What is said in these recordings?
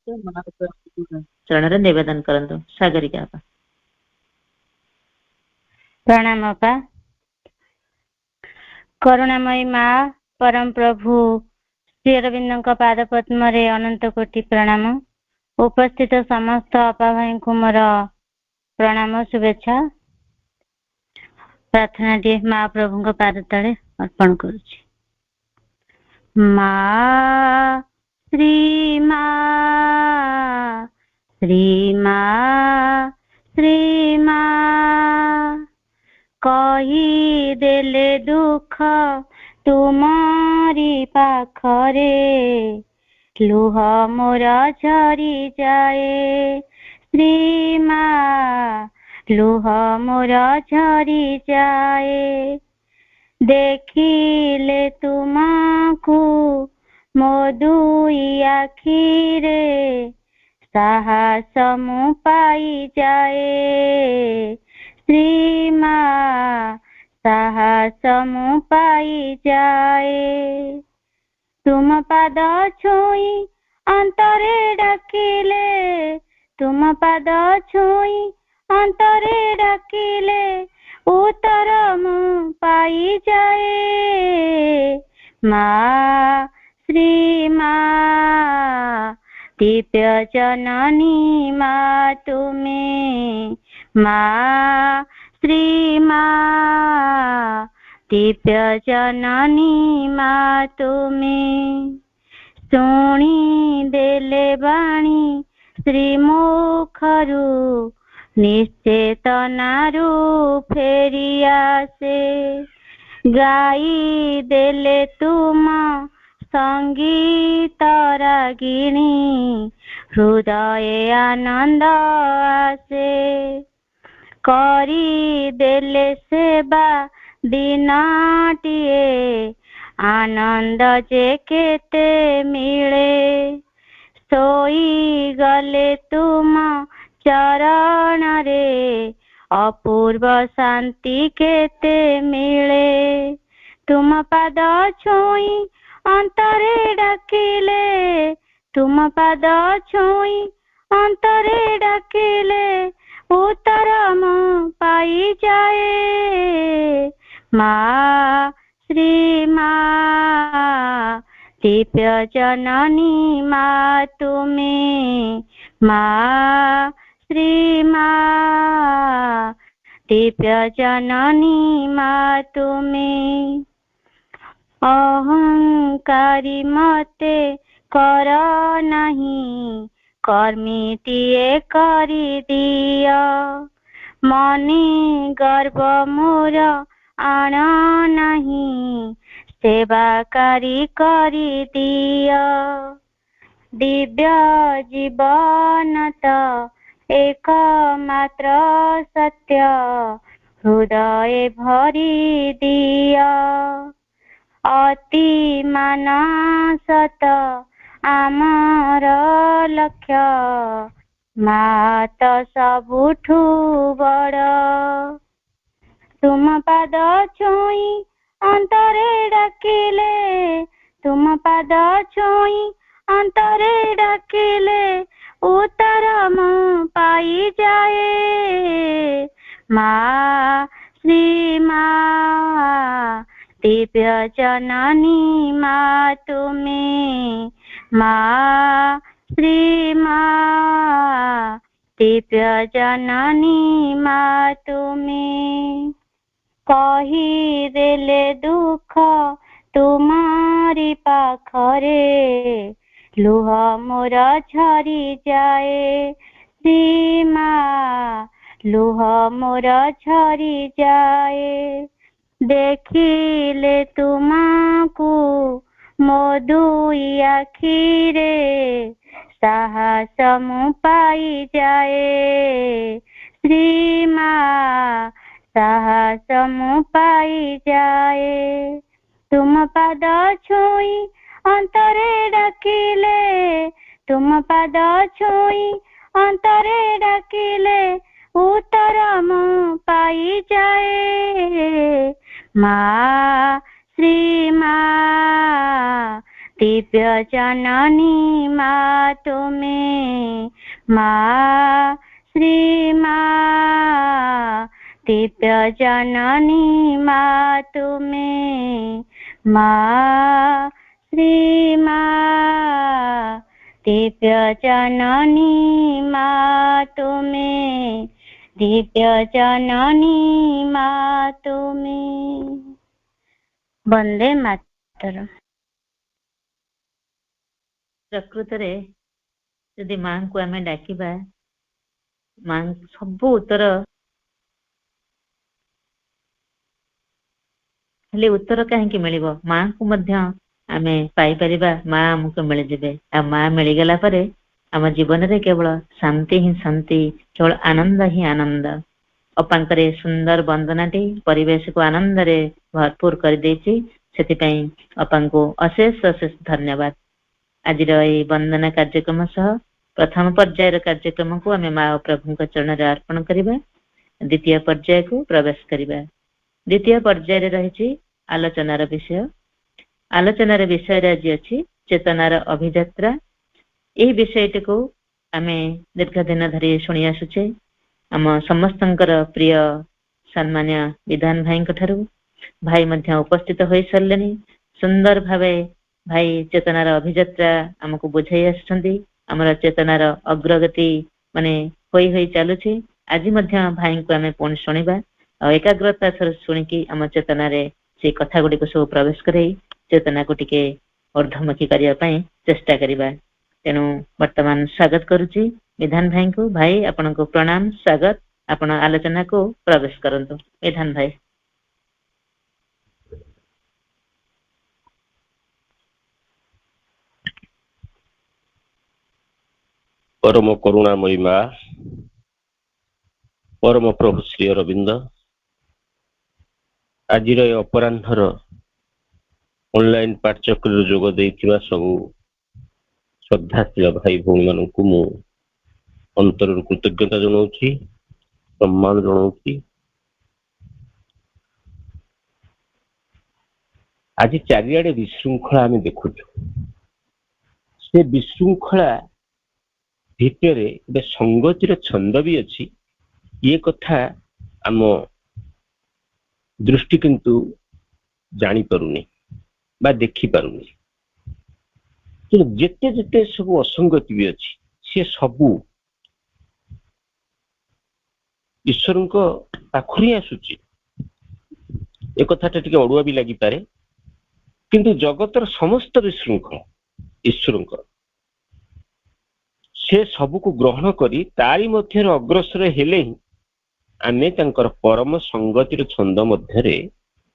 ଚରଣରେ ନିବେଦନ କରନ୍ତୁ। ସାଗରିକା ଆପା। प्रणाम अपा। करुणामयी माँ परम प्रभु श्री अरविंद पाद पद्म अनंत कोटि प्रणाम। उपस्थित समस्त अपा भाई को मोर प्रणाम शुभेच्छा। प्रार्थना टी माँ प्रभु पाद तले अर्पण करुछि। माँ श्री माँ श्री माँ श्री माँ कही देले दुख तुमारी पाखरे लुह मोर झरी जाए। श्री माँ लुह मोर झरी जाए। देखिले तुमको मो दुई आखिरे साहस मु पाई जाए। श्री माँ साहस मु पाई जाए। तुम पाद छुई अंतरे डाकिले तुम पाद छुई अंतरे डाकिले उत्तर मु पाई जाए। माँ श्री माँ दिव्य जननी माँ तुम्हें माँ श्री माँ दिव्य जननी माँ तुम्हें शुणी देले बाणी श्री मुखरू निश्चेतनारू फेरी आसे। गाई देले तुम संगीत रागिणी हृदय आनंद आसे। करी देले सेवा दिनटिए आनंद जे केते मिले। सोई गले तुम चरण रे अपूर्व शांति केते मिले। तुम पाद छुई अंतरे डाकिले तुम पाद छुई अंतरे डाकिले उत्तर मु पाई जाए। माँ श्री माँ दिव्य जननी माँ तुम्हें माँ श्री माँ दिव्य जननी माँ तुम्हें अहंकारी मते कर नहीं कर्मीटिए करी दिया। मनी गर्भ मोर आण नहीं सेवाकारी करी दिया। दिव्य जीवन एक मात्र सत्य हृदय भरी दिया। अति मानसत आमर लक्ष्य मात सबुठु बड़। तुम पाद छुई अंतरे डाकिले तुम पाद छुई अंतरे डाकिले उत्तर मु पाई जाए। माँ श्री माँ दिव्य जननी माँ तुम्हें माँ श्री माँ दिव्य जननी माँ तुम्हें कही देले दुख तुम्हारी पाखरे लुह मोर झरी जाए। श्री माँ लुह मोर झरी जाए। देखिले तुमको मो दुई आखिरे साहस मु पाई जाए। श्री माँ साहस मु पाई जाए। तुम पाद छुई अंतरे डाकिले तुम पाद छुई अंतरे डाकिले उत्तर मु पाई जाए। माँ श्री माँ दिव्य जननी माँ तुम्हें माँ श्री माँ, दिव्य जननी माँ तुम्हें माँ श्री माँ, दिव्य जननी माँ तुम्हें, दिव्य जननी माँ तुम्हें। वंदे मातरम। ପ୍ରକୃତରେ ଯଦି ମାଙ୍କୁ ଆମେ ଡାକିବା, ମା ସବୁ ଉତ୍ତର, ଖାଲି ଉତ୍ତର କାହିଁକି ମିଳିବ, ମାଙ୍କୁ ମଧ୍ୟ ଆମେ ପାଇପାରିବା, ମା ଆମକୁ ମିଳିଯିବେ। ଆଉ ମା ମିଳିଗଲା ପରେ ଆମ ଜୀବନରେ କେବଳ ଶାନ୍ତି ହିଁ ଶାନ୍ତି, କେବଳ ଆନନ୍ଦ ହିଁ ଆନନ୍ଦ। ଅପାଙ୍କର ଏ ସୁନ୍ଦର ବନ୍ଦନାଟି ପରିବେଶକୁ ଆନନ୍ଦରେ ଭରପୁର କରିଦେଇଛି, ସେଥିପାଇଁ ଅପାଙ୍କୁ ଅଶେଷ ଅଶେଷ ଧନ୍ୟବାଦ। ଆଜିର ଏହି ବନ୍ଦନା କାର୍ଯ୍ୟକ୍ରମ ସହ ପ୍ରଥମ ପର୍ଯ୍ୟାୟର କାର୍ଯ୍ୟକ୍ରମକୁ ଆମେ ମା ଓ ପ୍ରଭୁଙ୍କ ଚରଣରେ ଅର୍ପଣ କରିବା। ଦ୍ୱିତୀୟ ପର୍ଯ୍ୟାୟକୁ ପ୍ରବେଶ କରିବା। ଦ୍ୱିତୀୟ ପର୍ଯ୍ୟାୟରେ ରହିଛି ଆଲୋଚନାର ବିଷୟ। ଆଲୋଚନାର ବିଷୟରେ ଆଜି ଅଛି ଚେତନାର ଅଭିଯାତ୍ରା। ଏହି ବିଷୟଟିକୁ ଆମେ ଦୀର୍ଘ ଦିନ ଧରି ଶୁଣି ଆସୁଛେ ଆମ ସମସ୍ତଙ୍କର ପ୍ରିୟ ସମ୍ମାନୀୟ ବିଧାନ ଭାଇଙ୍କ ଠାରୁ। ଭାଇ ମଧ୍ୟ ଉପସ୍ଥିତ ହୋଇସାରିଲେଣି। ସୁନ୍ଦର ଭାବେ ଭାଇ ଚେତନାର ଅଭିଯାତ୍ରା ଆମକୁ ବୁଝାଇ ଆସିଛନ୍ତି। ଆମର ଚେତନାର ଅଗ୍ରଗତି ମାନେ ହୋଇ ହୋଇ ଚାଲୁଛି। ଆଜି ମଧ୍ୟ ଭାଇଙ୍କୁ ଆମେ ପୁଣି ଶୁଣିବା ଆଉ ଏକାଗ୍ରତା ସହ ଶୁଣିକି ଆମ ଚେତନାରେ ସେ କଥା ଗୁଡିକୁ ସବୁ ପ୍ରବେଶ କରାଇ ଚେତନାକୁ ଟିକେ ଊର୍ଦ୍ଧ୍ୱମୁଖୀ କରିବା ପାଇଁ ଚେଷ୍ଟା କରିବା। ତେଣୁ ବର୍ତ୍ତମାନ ସ୍ୱାଗତ କରୁଛି ବିଧାନ ଭାଇଙ୍କୁ। ଭାଇ ଆପଣଙ୍କୁ ପ୍ରଣାମ, ସ୍ୱାଗତ। ଆପଣ ଆଲୋଚନାକୁ ପ୍ରବେଶ କରନ୍ତୁ ବିଧାନ ଭାଇ। परम करुणामयी माँ, परम प्रभु श्री अरविंद, आज अपराह्नर ऑनलाइन पाठचक्र जोग देइथिबा सबु श्रद्धाशील भाई भौणी मानकु मु अंतर कृतज्ञता जनाऊछि, सम्मान जनाऊछि। आज चारिआडे विशृंखला आमे देखुछु। से विशृंखला भितरे गोटे संगतिर छंद भी अच्छी। ये कथा आम दृष्टि किंतु जानी पारुनी बा देखी पारुनी। तो जेते जेते सब असंगति भी अच्छी, से सबू ईश्वर पाखरी आसुची। एक कथाटा टिके अड़ुआ भी लगी पारे, किंतु जगतर समस्त विशृंखला ईश्वर से सबको ग्रहण करी तारी मध्य अग्रसर हेले ही आमे तांकर परम संगतिर छंद मध्यरे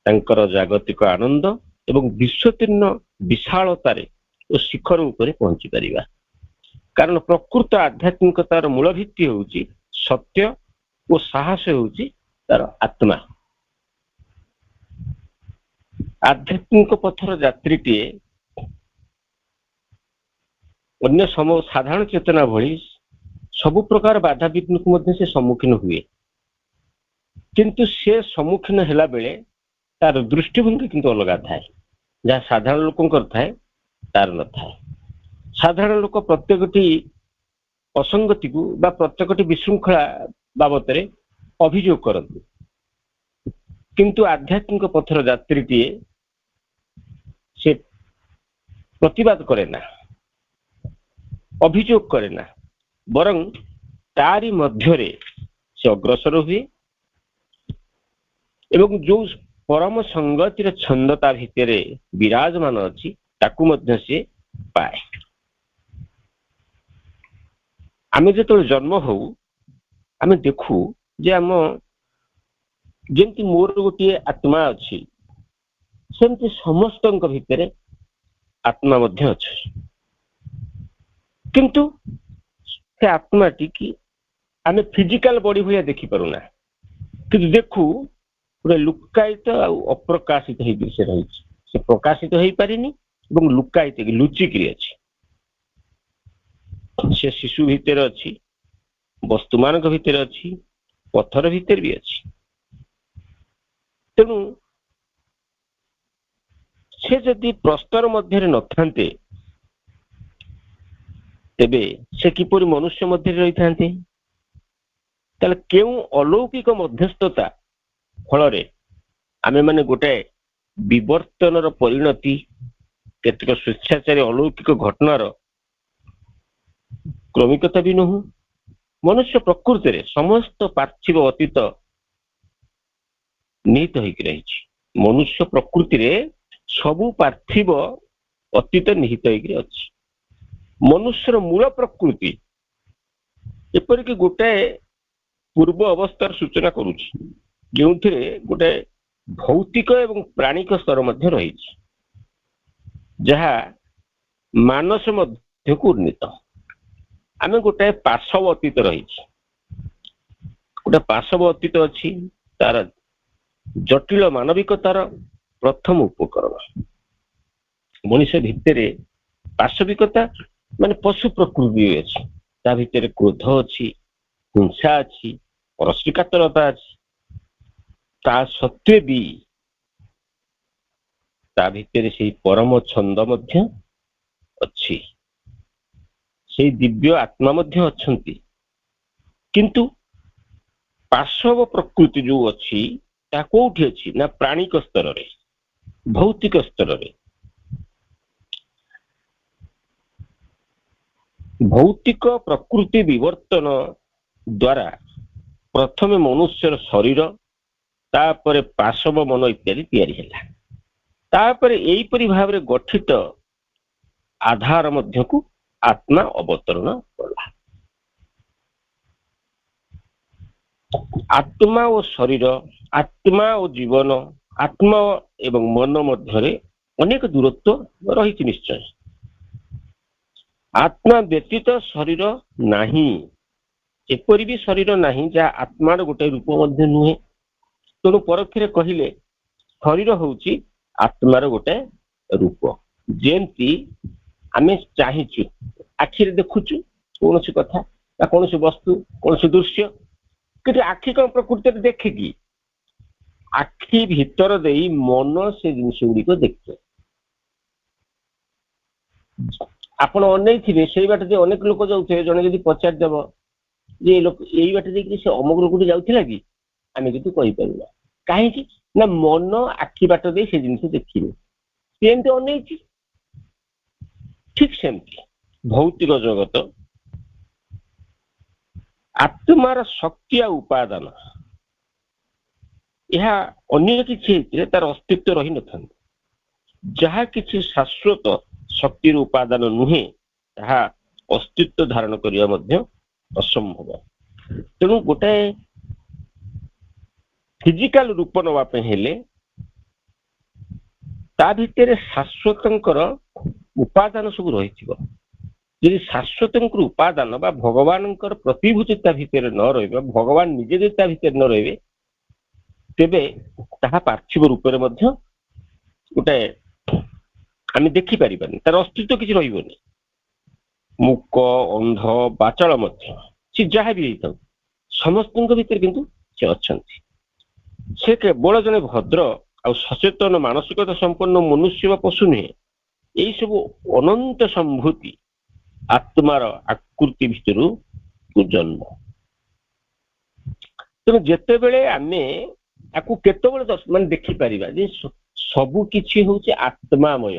तांकर जागतिक आनंद एवं विश्वतीर्ण विशालतारे और शिखर उपरे पहुंची परिबा। कारण प्रकृत आध्यात्मिकतार मूल भित्ति होउची सत्य और साहस होउची तार आत्मा। आध्यात्मिक पथर यात्रीटीए अन्य साधारण चेतना भली सबु प्रकार बाधा विघ्न को मध्य से सम्मुखीन हुए, किंतु से सम्मुखीन हेला बेले तार दृष्टिभंगी किंतु अलग थाए। जहाँ साधारण लोकंकर थाए तार न थाए। साधारण लोक प्रत्येकटी असंगति को बा प्रत्येकटी विशृंखला बाबतरे अभियोग करते, किंतु आध्यात्मिक पथर यात्रीटीए से प्रतिवाद करे ना, अभियोग करे ना, बरं तारी मध्यरे से अग्रसर हुए एवं जो परम संगतिर छंदता भितरे विराजमान अच्छी ताकू मध्य से पाए। आमे जो जन्म हो आमे देखू जे आम जेमती मोर गोटे आत्मा अच्छी सेमती समस्तक भितरे आत्मा मध्य अच्छी, किंतु से आत्माटी की आमे फिजिकल बॉडी भया देखी पारुना, किंतु देखू गोटे लुकायित अप्रकाशित से रही। से प्रकाशित हो पारिनी एवं लुकायित लुचिकी अच्छी। से शिशु भितर अच्छी, वस्तुमान भितर अच्छी, पत्थर भितर भी अच्छी। तेणु से ସେ ଯଦି ପ୍ରସ୍ତର ମଧ୍ୟରେ ନଥାନ୍ତେ ତେବେ ସେ କିପରି ମନୁଷ୍ୟ ମଧ୍ୟରେ ରହିଥାନ୍ତେ? ତାହେଲେ କେଉଁ ଅଲୌକିକ ମଧ୍ୟସ୍ଥତା ଫଳରେ ଆମେମାନେ ଗୋଟାଏ ବିବର୍ତ୍ତନର ପରିଣତି, କେତେକ ସ୍ୱେଚ୍ଛାଚାରୀ ଅଲୌକିକ ଘଟଣାର କ୍ରମିକତା ବି ନୁହଁ। ମନୁଷ୍ୟ ପ୍ରକୃତିରେ ସମସ୍ତ ପାର୍ଥିବ ଅତୀତ ନିହିତ ହେଇକି ରହିଛି। ମନୁଷ୍ୟ ପ୍ରକୃତିରେ ସବୁ ପାର୍ଥିବ ଅତୀତ ନିହିତ ହେଇକି ଅଛି। ମନୁଷ୍ୟର ମୂଳ ପ୍ରକୃତି ଏପରିକି ଗୋଟାଏ ପୂର୍ବ ଅବସ୍ଥାର ସୂଚନା କରୁଛି, ଯେଉଁଥିରେ ଗୋଟାଏ ଭୌତିକ ଏବଂ ପ୍ରାଣିକ ସ୍ତର ମଧ୍ୟ ରହିଛି, ଯାହା ମାନସ ମଧ୍ୟକୁ ଉନ୍ନୀତ। ଆମେ ଗୋଟାଏ ପାଶବ ଅତୀତ ରହିଛି, ଗୋଟେ ପାଶବ ଅତୀତ ଅଛି, ତାର ଜଟିଳ ମାନବିକତାର ପ୍ରଥମ ଉପକରଣ। ମଣିଷ ଭିତରେ ପାଶବିକତା ମାନେ ପଶୁ ପ୍ରକୃତି ଅଛି, ତା ଭିତରେ କ୍ରୋଧ ଅଛି, ହିଂସା ଅଛି, ପରଶ୍ରୀକାତରତା ଅଛି। ତା ସତ୍ତ୍ୱେ ବି ତା ଭିତରେ ସେଇ ପରମ ଛନ୍ଦ ମଧ୍ୟ ଅଛି, ସେଇ ଦିବ୍ୟ ଆତ୍ମା ମଧ୍ୟ ଅଛନ୍ତି। କିନ୍ତୁ ପାଶବ ପ୍ରକୃତି ଯୋଉ ଅଛି ତାହା କୋଉଠି ଅଛି ନା ପ୍ରାଣିକ ସ୍ତରରେ, ଭୌତିକ ସ୍ତରରେ। ଭୌତିକ ପ୍ରକୃତି ବିବର୍ତ୍ତନ ଦ୍ୱାରା ପ୍ରଥମେ ମନୁଷ୍ୟର ଶରୀର, ତାପରେ ପାଶବ ମନ ଇତ୍ୟାଦି ତିଆରି ହେଲା। ତାପରେ ଏଇପରି ଭାବରେ ଗଠିତ ଆଧାର ମଧ୍ୟକୁ ଆତ୍ମା ଅବତରଣ କଲା। ଆତ୍ମା ଓ ଶରୀର, ଆତ୍ମା ଓ ଜୀବନ, ଆତ୍ମା ଏବଂ ମନ ମଧ୍ୟରେ ଅନେକ ଦୂରତ୍ୱ ରହିଛି ନିଶ୍ଚୟ। ଆତ୍ମା ବ୍ୟତୀତ ଶରୀର ନାହିଁ, ଏପରି ବି ଶରୀର ନାହିଁ ଯାହା ଆତ୍ମାର ଗୋଟେ ରୂପ ମଧ୍ୟ ନୁହେଁ। ତେଣୁ ପରୋକ୍ଷରେ କହିଲେ ଶରୀର ହଉଛି ଆତ୍ମାର ଗୋଟେ ରୂପ। ଯେମିତି ଆମେ ଚାହିଁଛୁ, ଆଖିରେ ଦେଖୁଛୁ କୌଣସି କଥା ବା କୌଣସି ବସ୍ତୁ, କୌଣସି ଦୃଶ୍ୟ, କିନ୍ତୁ ଆଖି କଣ ପ୍ରକୃତରେ ଦେଖେ କି? ଆଖି ଭିତର ଦେଇ ମନ ସେ ଜିନିଷ ଗୁଡ଼ିକ ଦେଖେ। ଆପଣ ଅନେଇଥିବେ, ସେଇ ବାଟ ଦେଇ ଅନେକ ଲୋକ ଯାଉଥିବେ, ଜଣେ ଯଦି ପଚାରିଦେବ ଯେ ଏଇ ବାଟ ଦେଇକି ସେ ଅମୁକ ଲୋକଟି ଯାଉଥିଲା କି, ଆମେ କିନ୍ତୁ କହିପାରିବା। କାହିଁକି ନା ମନ ଆଖି ବାଟ ଦେଇ ସେ ଜିନିଷ ଦେଖିବେ, ସେ ଏମିତି ଅନେଇଛି। ଠିକ ସେମିତି ଭୌତିକ ଜଗତ ଆତ୍ମାର ଶକ୍ତି ଆଉ ଉପାଦାନ, ଏହା ଅନ୍ୟ କିଛି ହେଇଥିଲେ ତାର ଅସ୍ତିତ୍ୱ ରହିନଥାନ୍ତା। ଯାହା କିଛି ଶାଶ୍ୱତ ଶକ୍ତିର ଉପାଦାନ ନୁହେଁ, ତାହା ଅସ୍ତିତ୍ୱ ଧାରଣ କରିବା ମଧ୍ୟ ଅସମ୍ଭବ। ତେଣୁ ଗୋଟାଏ ଫିଜିକାଲ ରୂପ ନେବା ପାଇଁ ହେଲେ ତା ଭିତରେ ଶାଶ୍ୱତଙ୍କର ଉପାଦାନ ସବୁ ରହିଥିବ। ଯଦି ଶାଶ୍ୱତଙ୍କର ଉପାଦାନ ବା ଭଗବାନଙ୍କର ପ୍ରତିଭୂତି ତା ଭିତରେ ନ ରହିବ, ଭଗବାନ ନିଜେ ଯଦି ତା ଭିତରେ ନ ରହିବେ, ତେବେ ତାହା ପାର୍ଥିବ ରୂପରେ ମଧ୍ୟ ଗୋଟାଏ ଆମେ ଦେଖିପାରିବାନି, ତାର ଅସ୍ତିତ୍ୱ କିଛି ରହିବନି। ମୂକ, ଅନ୍ଧ, ବାଚାଳ ମଧ୍ୟ, ସେ ଯାହା ବି ହେଇଥାଉ, ସମସ୍ତଙ୍କ ଭିତରେ କିନ୍ତୁ ସେ ଅଛନ୍ତି। ସେ କେବଳ ଜଣେ ଭଦ୍ର ଆଉ ସଚେତନ ମାନସିକତା ସମ୍ପନ୍ନ ମନୁଷ୍ୟ ବା ପଶୁ ନୁହେଁ। ଏଇ ସବୁ ଅନନ୍ତ ସମ୍ଭୂତି ଆତ୍ମାର ଆକୃତି ଭିତରୁ ଜନ୍ମ। ତେଣୁ ଯେତେବେଳେ ଆମେ ଆକୁ କେତେବେଳେ ମାନେ ଦେଖିପାରିବା ଯେ ସବୁ କିଛି ହଉଛି ଆତ୍ମାମୟ,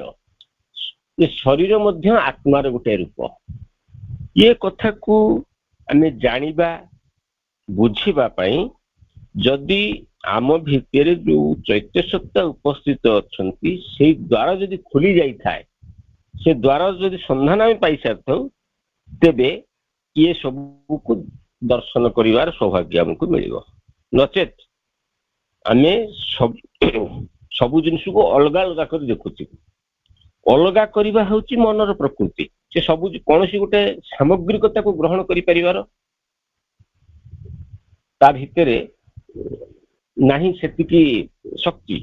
ଏ ଶରୀର ମଧ୍ୟ ଆତ୍ମାର ଗୋଟେ ରୂପ। ଏ କଥାକୁ ଆମେ ଜାଣିବା, ବୁଝିବା ପାଇଁ ଯଦି ଆମ ଭିତରେ ଯୋଉ ଚୈତ୍ୟ ସତ୍ତା ଉପସ୍ଥିତ ଅଛନ୍ତି, ସେଇ ଦ୍ୱାର ଯଦି ଖୋଲି ଯାଇଥାଏ, ସେ ଦ୍ୱାର ଯଦି ସନ୍ଧାନ ଆମେ ପାଇସାରିଥାଉ, ତେବେ ଇଏ ସବୁକୁ ଦର୍ଶନ କରିବାର ସୌଭାଗ୍ୟ ଆମକୁ ମିଳିବ। ନଚେତ୍ ଆମେ ସବୁ ଜିନିଷକୁ ଅଲଗା ଅଲଗା କରି ଦେଖୁଛୁ। ଅଲଗା କରିବା ହଉଛି ମନର ପ୍ରକୃତି। ସେ ସବୁ କୌଣସି ଗୋଟେ ସାମଗ୍ରିକତାକୁ ଗ୍ରହଣ କରିପାରିବାର ତା ଭିତରେ ନାହିଁ ସେତିକି ଶକ୍ତି।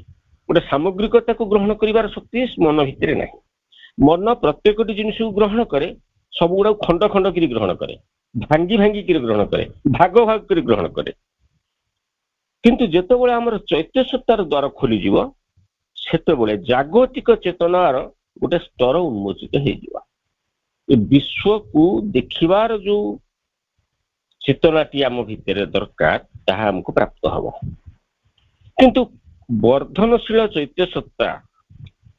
ଗୋଟେ ସାମଗ୍ରିକତାକୁ ଗ୍ରହଣ କରିବାର ଶକ୍ତି ମନ ଭିତରେ ନାହିଁ। ମନ ପ୍ରତ୍ୟେକଟି ଜିନିଷକୁ ଗ୍ରହଣ କରେ, ସବୁଗୁଡାକୁ ଖଣ୍ଡ ଖଣ୍ଡ କରି ଗ୍ରହଣ କରେ, ଭାଙ୍ଗି ଭାଙ୍ଗି କରି ଗ୍ରହଣ କରେ, ଭାଗ ଭାଗ କରି ଗ୍ରହଣ କରେ। କିନ୍ତୁ ଯେତେବେଳେ ଆମର ଚୈତ୍ୟ ସତ୍ତାର ଦ୍ୱାର ଖୋଲିଯିବ, ସେତେବେଳେ ଜାଗତିକ ଚେତନାର ଗୋଟେ ସ୍ତର ଉନ୍ମୋଚିତ ହେଇଯିବ। ଏ ବିଶ୍ୱକୁ ଦେଖିବାର ଯୋଉ ଚେତନାଟି ଆମ ଭିତରେ ଦରକାର ତାହା ଆମକୁ ପ୍ରାପ୍ତ ହବ। କିନ୍ତୁ ବର୍ଦ୍ଧନଶୀଳ ଚୈତ୍ୟ ସତ୍ତା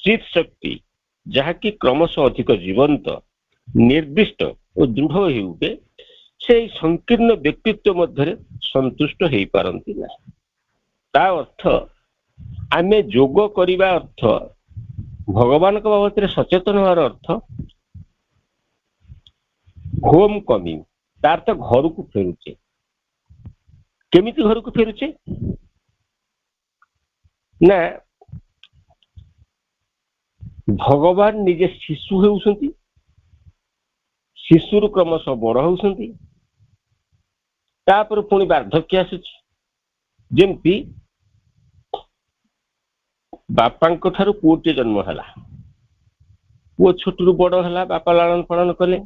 ଚିତ୍ ଶକ୍ତି ଯାହାକି କ୍ରମଶଃ ଅଧିକ ଜୀବନ୍ତ, ନିର୍ଦ୍ଦିଷ୍ଟ ଓ ଦୃଢ ହେଇ ଉଠେ, ସେଇ ସଂକୀର୍ଣ୍ଣ ବ୍ୟକ୍ତିତ୍ୱ ମଧ୍ୟରେ ସନ୍ତୁଷ୍ଟ ହେଇପାରନ୍ତି ନାହିଁ। ତା ଅର୍ଥ ଆମେ ଯୋଗ କରିବା ଅର୍ଥ, ଭଗବାନଙ୍କ ବାବଦରେ ସଚେତନ ହେବାର ଅର୍ଥ ହୋମ କମିଂ, ତାର ତ ଘରକୁ ଫେରୁଛେ। କେମିତି ଘରକୁ ଫେରୁଛେ ନା ଭଗବାନ ନିଜେ ଶିଶୁ ହେଉଛନ୍ତି, ଶିଶୁରୁ କ୍ରମଶଃ ବଡ ହେଉଛନ୍ତି, ତାପରେ ପୁଣି ବାର୍ଦ୍ଧକ୍ୟ ଆସୁଛି। ଯେମିତି ବାପାଙ୍କ ଠାରୁ ପୁଅଟିଏ ଜନ୍ମ ହେଲା, ପୁଅ ଛୋଟରୁ ବଡ ହେଲା, ବାପା ଲାଳନ ପାଳନ କଲେ,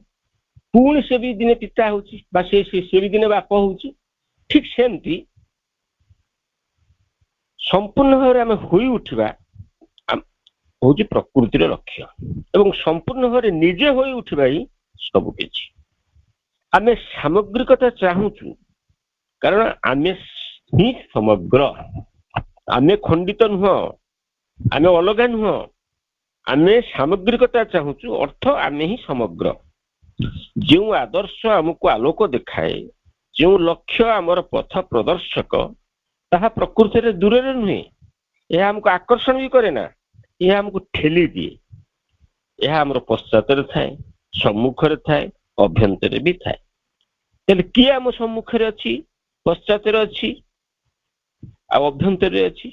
ପୁଣି ସେ ବି ଦିନେ ପିତା ହଉଛି ବା ସେ ବି ଦିନେ ବାପ ହଉଛି। ଠିକ ସେମିତି ସମ୍ପୂର୍ଣ୍ଣ ଭାବରେ ଆମେ ହୋଇ ଉଠିବା ହଉଛି ପ୍ରକୃତିର ଲକ୍ଷ୍ୟ, ଏବଂ ସମ୍ପୂର୍ଣ୍ଣ ଭାବରେ ନିଜେ ହୋଇ ଉଠିବା ହିଁ ସବୁ କିଛି। ଆମେ ସାମଗ୍ରିକତା ଚାହୁଁଛୁ କାରଣ ଆମେ ହିଁ ସମଗ୍ର, ଆମେ ଖଣ୍ଡିତ ନୁହଁ, ଆମେ ଅଲଗା ନୁହଁ, ଆମେ ସାମଗ୍ରିକତା ଚାହୁଁଛୁ, ଅର୍ଥ ଆମେ ହିଁ ସମଗ୍ର। ଯେଉଁ ଆଦର୍ଶ ଆମକୁ ଆଲୋକ ଦେଖାଏ, ଯେଉଁ ଲକ୍ଷ୍ୟ ଆମର ପଥ ପ୍ରଦର୍ଶକ, ତାହା ପ୍ରକୃତିରେ ଦୂରରେ ନୁହେଁ। ଏହା ଆମକୁ ଆକର୍ଷଣ ବି କରେ ନା, ଏହା ଆମକୁ ଠେଲି ଦିଏ। ଏହା ଆମର ପଶ୍ଚାତରେ ଥାଏ, ସମ୍ମୁଖରେ ଥାଏ, ଅଭ୍ୟନ୍ତରେ ବି ଥାଏ। ହେଲେ କିଏ ଆମ ସମ୍ମୁଖରେ ଅଛି, ପଶ୍ଚାତରେ ଅଛି ଆଉ ଅଭ୍ୟନ୍ତରେ ଅଛି?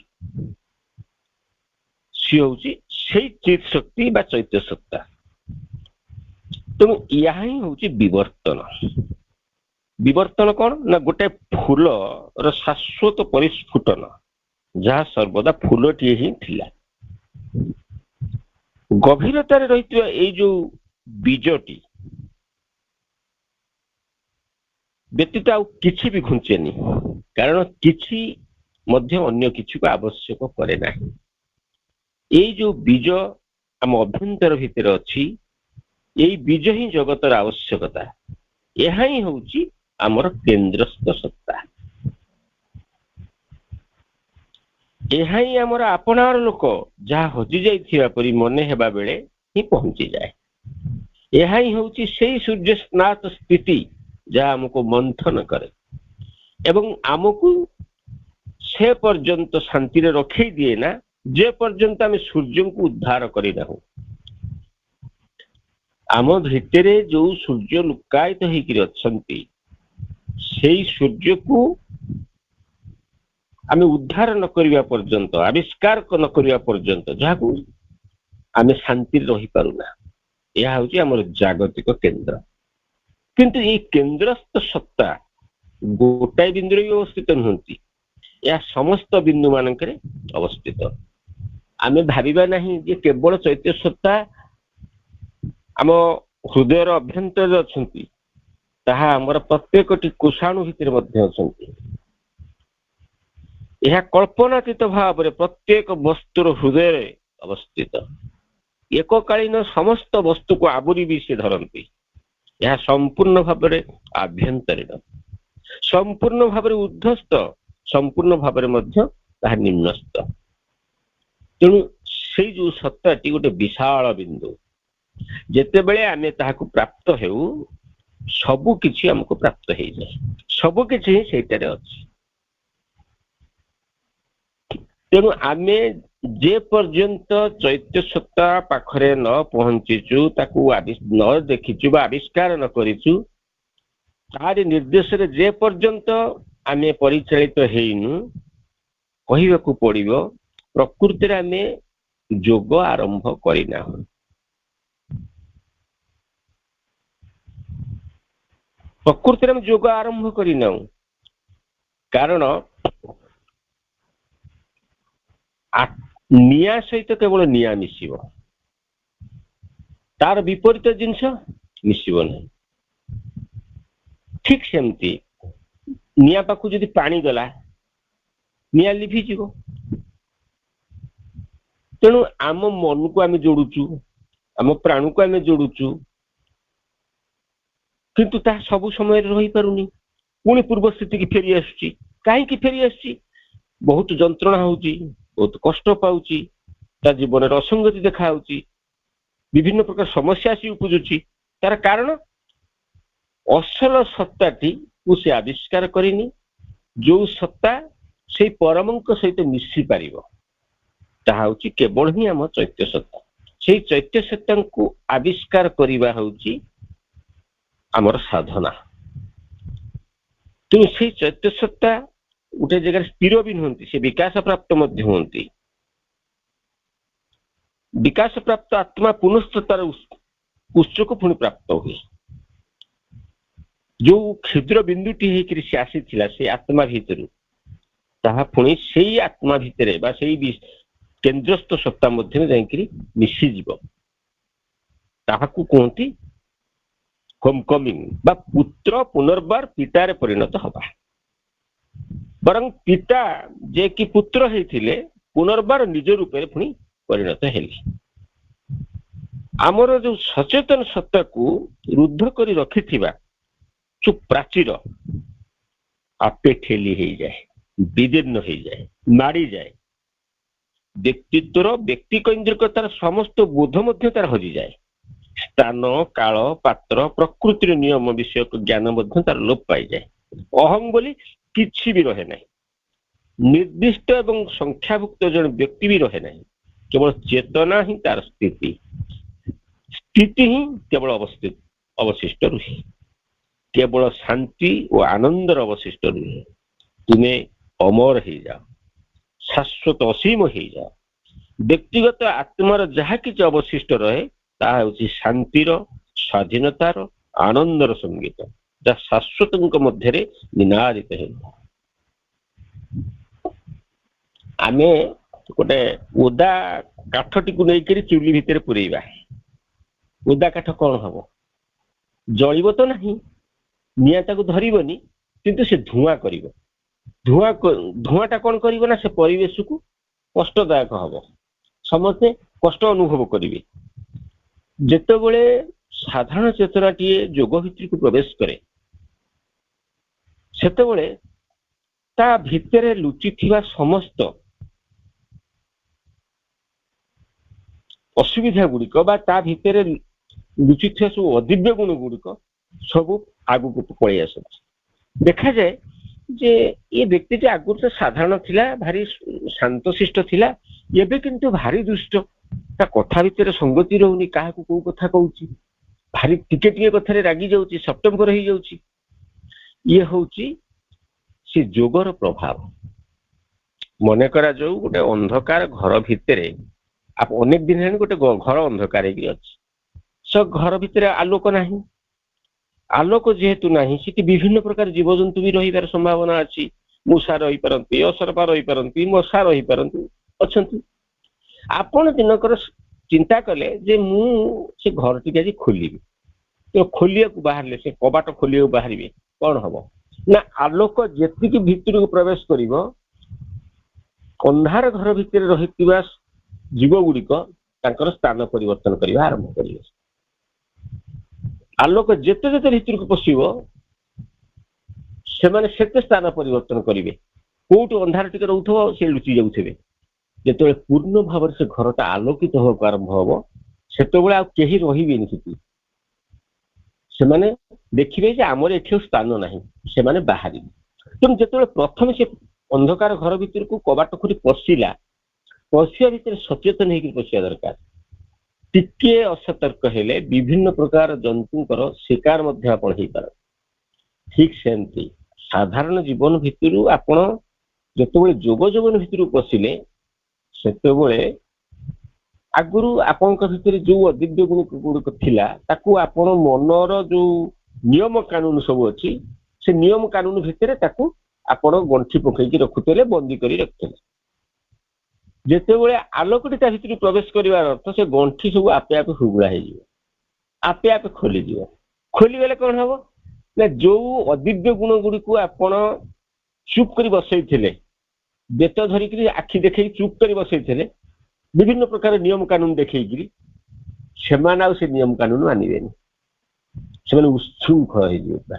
ସିଏ ହଉଛି ସେଇ ଚିତ୍ ଶକ୍ତି ବା ଚୈତ୍ୟ ସତ୍ତା। ତେଣୁ ଏହା ହିଁ ହଉଛି ବିବର୍ତ୍ତନ। ବିବର୍ତ୍ତନ କଣ ନା ଗୋଟେ ଫୁଲର ଶାଶ୍ୱତ ପରିସ୍ଫୁଟନ, ଯାହା ସର୍ବଦା ଫୁଲଟିଏ ହିଁ ଥିଲା। ଗଭୀରତାରେ ରହିଥିବା ଏଇ ଯୋଉ ବୀଜଟି ବ୍ୟତୀତ ଆଉ କିଛି ବି ଘୁଞ୍ଚେନି, କାରଣ କିଛି ମଧ୍ୟ ଅନ୍ୟ କିଛିକୁ ଆବଶ୍ୟକ କରେ ନାହିଁ। ଏଇ ଯୋଉ ବୀଜ ଆମ ଅଭ୍ୟନ୍ତର ଭିତରେ ଅଛି, ଏଇ ବୀଜ ହିଁ ଜଗତର ଆବଶ୍ୟକତା। ଏହା ହିଁ ହଉଛି ଆମର କେନ୍ଦ୍ରସ୍ଥ ସତ୍ତା। ଏହା ହିଁ ଆମର ଆପଣାର ଲୋକ, ଯାହା ହଜି ଯାଇଥିବା ପରି ମନେ ହେବା ବେଳେ ହିଁ ପହଞ୍ଚିଯାଏ। ଏହା ହିଁ ହଉଛି ସେଇ ସୂର୍ଯ୍ୟ ସ୍ନାତ ସ୍ଥିତି ଯାହା ଆମକୁ ମନ୍ଥନ କରେ ଏବଂ ଆମକୁ ସେ ପର୍ଯ୍ୟନ୍ତ ଶାନ୍ତିରେ ରଖେଇ ଦିଏ ନା ଯେ ପର୍ଯ୍ୟନ୍ତ ଆମେ ସୂର୍ଯ୍ୟଙ୍କୁ ଉଦ୍ଧାର କରିନାହୁଁ। ଆମ ଭିତରେ ଯୋଉ ସୂର୍ଯ୍ୟ ଲୁକାୟିତ ହେଇକିରି ଅଛନ୍ତି, ସେଇ ସୂର୍ଯ୍ୟକୁ ଆମେ ଉଦ୍ଧାର ନ କରିବା ପର୍ଯ୍ୟନ୍ତ, ଆବିଷ୍କାର ନ କରିବା ପର୍ଯ୍ୟନ୍ତ, ଯାହାକୁ ଆମେ ଶାନ୍ତିରେ ରହିପାରୁନା। ଏହା ହଉଛି ଆମର ଜାଗତିକ କେନ୍ଦ୍ର। କିନ୍ତୁ ଏଇ କେନ୍ଦ୍ରସ୍ଥ ସତ୍ତା ଗୋଟାଏ ବିନ୍ଦୁରେ ବି ଅବସ୍ଥିତ ନୁହନ୍ତି, ଏହା ସମସ୍ତ ବିନ୍ଦୁ ମାନଙ୍କରେ ଅବସ୍ଥିତ। ଆମେ ଭାବିବା ନାହିଁ ଯେ କେବଳ ଚୈତ୍ୟ ସତ୍ତା ଆମ ହୃଦୟର ଅଭ୍ୟନ୍ତରରେ ଅଛନ୍ତି, ତାହା ଆମର ପ୍ରତ୍ୟେକଟି କୋଷାଣୁ ଭିତରେ ମଧ୍ୟ ଅଛନ୍ତି। ଏହା କଳ୍ପନାତୀତ ଭାବରେ ପ୍ରତ୍ୟେକ ବସ୍ତୁର ହୃଦୟରେ ଅବସ୍ଥିତ। ଏକକାଳୀନ ସମସ୍ତ ବସ୍ତୁକୁ ଆବୁରି ବି ସେ ଧରନ୍ତି। ଏହା ସମ୍ପୂର୍ଣ୍ଣ ଭାବରେ ଆଭ୍ୟନ୍ତରୀଣ, ସମ୍ପୂର୍ଣ୍ଣ ଭାବରେ ଉର୍ଦ୍ଧ୍ୱସ୍ଥ, ସମ୍ପୂର୍ଣ୍ଣ ଭାବରେ ମଧ୍ୟ ତାହା ନିମ୍ନସ୍ଥ। ତେଣୁ ସେଇ ଯୋଉ ସତ୍ତାଟି ଗୋଟେ ବିଶାଳ ବିନ୍ଦୁ। ଯେତେବେଳେ ଆମେ ତାହାକୁ ପ୍ରାପ୍ତ ହେଉ, ସବୁ କିଛି ଆମକୁ ପ୍ରାପ୍ତ ହେଇଯାଏ। ସବୁ କିଛି ହିଁ ସେଇଟାରେ ଅଛି। ତେଣୁ ଆମେ ଯେ ପର୍ଯ୍ୟନ୍ତ ଚୈତ୍ୟ ସତ୍ତା ପାଖରେ ନ ପହଞ୍ଚିଛୁ, ତାକୁ ନ ଦେଖିଛୁ ବା ଆବିଷ୍କାର ନ କରିଛୁ, ତାରି ନିର୍ଦ୍ଦେଶରେ ଯେ ପର୍ଯ୍ୟନ୍ତ ଆମେ ପରିଚାଳିତ ହେଇନୁ, କହିବାକୁ ପଡିବ ପ୍ରକୃତିରେ ଆମେ ଯୋଗ ଆରମ୍ଭ କରିନାହୁଁ। ପ୍ରକୃତିରେ ଆମେ ଯୋଗ ଆରମ୍ଭ କରିନାହୁଁ, କାରଣ ନିଆଁ ସହିତ କେବଳ ନିଆଁ ମିଶିବ, ତାର ବିପରୀତ ଜିନିଷ ମିଶିବ ନାହିଁ। ଠିକ ସେମିତି ନିଆଁ ପାଖକୁ ଯଦି ପାଣି ଗଲା, ନିଆଁ ଲିଭିଯିବ। ତେଣୁ ଆମ ମନକୁ ଆମେ ଯୋଡୁଛୁ, ଆମ ପ୍ରାଣକୁ ଆମେ ଯୋଡୁଛୁ, କିନ୍ତୁ ତାହା ସବୁ ସମୟରେ ରହିପାରୁନି, ପୁଣି ପୂର୍ବ ସ୍ଥିତିକି ଫେରି ଆସୁଛି। କାହିଁକି ଫେରି ଆସୁଛି? ବହୁତ ଯନ୍ତ୍ରଣା ହଉଛି, ବହୁତ କଷ୍ଟ ପାଉଛି, ତା ଜୀବନରେ ଅସଙ୍ଗତି ଦେଖାଯାଉଛି, ବିଭିନ୍ନ ପ୍ରକାର ସମସ୍ୟା ଆସି ଉପୁଜୁଛି। ତାର କାରଣ ଅସଲ ସତ୍ତାଟିକୁ ସେ ଆବିଷ୍କାର କରିନି, ଯୋଉ ସତ୍ତା ସେଇ ପରମଙ୍କ ସହିତ ମିଶି ପାରିବ, ତାହା ହଉଛି କେବଳ ହିଁ ଆମ ଚୈତ୍ୟ ସତ୍ତା। ସେଇ ଚୈତ୍ୟ ସତ୍ତାଙ୍କୁ ଆବିଷ୍କାର କରିବା ହଉଛି ଆମର ସାଧନା। ତେଣୁ ସେଇ ଚୈତ୍ୟ ସତ୍ତା ଗୋଟେ ଜାଗାରେ ସ୍ଥିର ବି ନୁହନ୍ତି, ସେ ବିକାଶ ପ୍ରାପ୍ତ ମଧ୍ୟ ହୁଅନ୍ତି। ବିକାଶ ପ୍ରାପ୍ତ ଆତ୍ମା ପୁନଶ୍ଚ ତାର ଉତ୍ସକୁ ପୁଣି ପ୍ରାପ୍ତ ହୁଏ। ଯୋଉ କ୍ଷୁଦ୍ର ବିନ୍ଦୁଟି ହେଇକରି ସେ ଆସିଥିଲା ସେଇ ଆତ୍ମା ଭିତରୁ, ତାହା ପୁଣି ସେଇ ଆତ୍ମା ଭିତରେ ବା ସେଇ କେନ୍ଦ୍ରସ୍ଥ ସତ୍ତା ମଧ୍ୟରେ ଯାଇକରି ମିଶିଯିବ। ତାହାକୁ କୁହନ୍ତି ହୋମକମିଂ ବା ପୁତ୍ର ପୁନର୍ବାର ପିତାରେ ପରିଣତ ହବା। ବରଂ ପିତା ଯେ କି ପୁତ୍ର ହେଇଥିଲେ ପୁନର୍ବାର ନିଜ ରୂପରେ ପୁଣି ପରିଣତ ହେଲେ। ଆମର ଯୋଉ ସଚେତନ ସତ୍ତାକୁ ରୁଦ୍ଧ କରି ରଖିଥିବା ଯୋଉ ପ୍ରାଚୀର ଆପେ ଠେଲି ହେଇଯାଏ, ବିଦୀର୍ଣ୍ଣ ହେଇଯାଏ, ମାଡ଼ିଯାଏ। ବ୍ୟକ୍ତିତ୍ୱର ବ୍ୟକ୍ତି କୈନ୍ଦ୍ରିକତାର ସମସ୍ତ ବୋଧ ମଧ୍ୟ ତାର ହଜିଯାଏ। ସ୍ଥାନ, କାଳ, ପାତ୍ର, ପ୍ରକୃତିର ନିୟମ ବିଷୟକ ଜ୍ଞାନ ମଧ୍ୟ ତାର ଲୋପ ପାଇଯାଏ। ଅହଂ ବୋଲି କିଛି ବି ରହେ ନାହିଁ। ନିର୍ଦ୍ଦିଷ୍ଟ ଏବଂ ସଂଖ୍ୟାଭୁକ୍ତ ଜଣେ ବ୍ୟକ୍ତି ବି ରହେ ନାହିଁ। କେବଳ ଚେତନା ହିଁ ତାର ସ୍ଥିତି, ସ୍ଥିତି ହିଁ କେବଳ ଅବଶିଷ୍ଟ ରୁହେ। କେବଳ ଶାନ୍ତି ଓ ଆନନ୍ଦର ଅବଶିଷ୍ଟ ରୁହେ। ତୁମେ ଅମର ହେଇଯାଅ, ଶାଶ୍ୱତ ଅସୀମ ହେଇଯାଅ। ବ୍ୟକ୍ତିଗତ ଆତ୍ମାର ଯାହା କିଛି ଅବଶିଷ୍ଟ ରହେ ତାହା ହେଉଛି ଶାନ୍ତିର, ସ୍ୱାଧୀନତାର, ଆନନ୍ଦର ସଙ୍ଗୀତ, ଯାହା ଶାଶ୍ୱତଙ୍କ ମଧ୍ୟରେ ନିନାଦିତ ହେଉଥାଏ। ଆମେ ଗୋଟେ ଓଦା କାଠଟିକୁ ନେଇକରି ଚୁଲି ଭିତରେ ପୁରେଇବା, ଓଦା କାଠ କଣ ହବ? ଜଳିବ ତ ନାହିଁ, ନିଆଁ ତାକୁ ଧରିବନି, କିନ୍ତୁ ସେ ଧୂଆଁ କରିବ। ଧୂଆଁଟା କଣ କରିବ ନା ସେ ପରିବେଶକୁ କଷ୍ଟଦାୟକ ହବ, ସମସ୍ତେ କଷ୍ଟ ଅନୁଭବ କରିବେ। ଯେତେବେଳେ ସାଧାରଣ ଚେତନାଟିଏ ଯୋଗ ଭିତରକୁ ପ୍ରବେଶ କରେ, ସେତେବେଳେ ତା ଭିତରେ ଲୁଚିଥିବା ସମସ୍ତ ଅସୁବିଧା ଗୁଡ଼ିକ ବା ତା ଭିତରେ ଲୁଚିଥିବା ସବୁ ଅଦିବ୍ୟ ଗୁଣ ଗୁଡ଼ିକ ସବୁ ଆଗକୁ ପଳେଇ ଆସନ୍ତି। ଦେଖାଯାଏ ଯେ ଏ ବ୍ୟକ୍ତିଟି ଆଗରୁ ତ ସାଧାରଣ ଥିଲା, ଭାରି ଶାନ୍ତଶିଷ୍ଟ ଥିଲା, ଏବେ କିନ୍ତୁ ଭାରି ଦୁଷ୍ଟ। ତା କଥା ଭିତରେ ସଙ୍ଗତି ରହୁନି, କାହାକୁ କୋଉ କଥା କହୁଛି, ଭାରି ଟିକେ ଟିକେ କଥାରେ ରାଗି ଯାଉଛି, ସପ୍ଟମ୍ବର ହେଇଯାଉଛି। ଇଏ ହଉଛି ସେ ଯୋଗର ପ୍ରଭାବ। ମନେ କରାଯାଉ ଗୋଟେ ଅନ୍ଧକାର ଘର ଭିତରେ, ଅନେକ ଦିନ ହେଲାଣି ଗୋଟେ ଘର ଅନ୍ଧକାର ହେଇକି ଅଛି, ସେ ଘର ଭିତରେ ଆଲୋକ ନାହିଁ। ଆଲୋକ ଯେହେତୁ ନାହିଁ, ସେଠି ବିଭିନ୍ନ ପ୍ରକାର ଜୀବଜନ୍ତୁ ବି ରହିବାର ସମ୍ଭାବନା ଅଛି। ମୂଷା ରହିପାରନ୍ତି, ଅସରପା ରହିପାରନ୍ତି, ମଶା ରହିପାରନ୍ତି, ଅଛନ୍ତି। ଆପଣ ଦିନକର ଚିନ୍ତା କଲେ ଯେ ମୁଁ ସେ ଘରଟିକୁ ଆଜି ଖୋଲିବି, ତ ଖୋଲିବାକୁ ବାହାରିଲେ, ସେ କବାଟ ଖୋଲିବାକୁ ବାହାରିବେ, କଣ ହବ ନା ଆଲୋକ ଯେତିକି ଭିତରକୁ ପ୍ରବେଶ କରିବ, ଅନ୍ଧାର ଘର ଭିତରେ ରହିଥିବା ଜୀବ ଗୁଡ଼ିକ ତାଙ୍କର ସ୍ଥାନ ପରିବର୍ତ୍ତନ କରିବା ଆରମ୍ଭ କରିବେ। ଆଲୋକ ଯେତେ ଯେତେ ଭିତରକୁ ପଶିବ, ସେମାନେ ସେତେ ସ୍ଥାନ ପରିବର୍ତ୍ତନ କରିବେ। କୋଉଠି ଅନ୍ଧାର ଟିକେ ରହୁଥିବ, ସେ ଲୁଚି ଯାଉଥିବେ। ଯେତେବେଳେ ପୂର୍ଣ୍ଣ ଭାବରେ ସେ ଘରଟା ଆଲୋକିତ ହେବାକୁ ଆରମ୍ଭ ହବ, ସେତେବେଳେ ଆଉ କେହି ରହିବେନି ସେଠି। ସେମାନେ ଦେଖିବେ ଯେ ଆମର ଏଠି ଆଉ ସ୍ଥାନ ନାହିଁ, ସେମାନେ ବାହାରିବେ। ତେଣୁ ଯେତେବେଳେ ପ୍ରଥମେ ସେ ଅନ୍ଧକାର ଘର ଭିତରକୁ କବାଟ ଖୋଲି ପଶିଲା, ପଶିବା ଭିତରେ ସଚେତନ ହେଇକି ପଶିବା ଦରକାର। ଟିକେ ଅସତର୍କ ହେଲେ ବିଭିନ୍ନ ପ୍ରକାର ଜନ୍ତୁଙ୍କର ଶିକାର ମଧ୍ୟ ଆପଣ ହେଇପାରନ୍ତି। ଠିକ ସେମିତି ସାଧାରଣ ଜୀବନ ଭିତରୁ ଆପଣ ଯେତେବେଳେ ଯୋଗ ଜୀବନ ଭିତରକୁ ପଶିଲେ, ସେତେବେଳେ ଆଗରୁ ଆପଣଙ୍କ ଭିତରେ ଯୋଉ ଅଦିବ୍ୟ ଗୁଣ ଗୁଡ଼ିକ ଥିଲା, ତାକୁ ଆପଣ ମନର ଯୋଉ ନିୟମ କାନୁନ ସବୁ ଅଛି, ସେ ନିୟମ କାନୁନ ଭିତରେ ତାକୁ ଆପଣ ଗଣ୍ଠି ପକେଇକି ରଖୁଥିଲେ, ବନ୍ଦୀ କରି ରଖୁଥିଲେ। ଯେତେବେଳେ ଆଲୋକଟି ତା ଭିତରକୁ ପ୍ରବେଶ କରିବାର ଅର୍ଥ, ସେ ଗଣ୍ଠି ସବୁ ଆପେ ଆପେ ହୁଗୁଳା ହେଇଯିବ, ଆପେ ଆପେ ଖୋଲିଯିବ। ଖୋଲିଗଲେ କଣ ହବ ନା ଯୋଉ ଅଦିବ୍ୟ ଗୁଣ ଗୁଡ଼ିକୁ ଆପଣ ଚୁପ୍ କରି ବସେଇଥିଲେ, ବେତ ଧରିକିରି ଆଖି ଦେଖେଇ ଚୁପ୍ କରି ବସେଇଥିଲେ, ବିଭିନ୍ନ ପ୍ରକାର ନିୟମ କାନୁନ ଦେଖେଇକିରି ସେମାନେ ଆଉ ସେ ନିୟମ କାନୁନ ମାନିବେନି, ସେମାନେ ଉଚ୍ଛୃଙ୍ଖଳ ହେଇଯିବେ।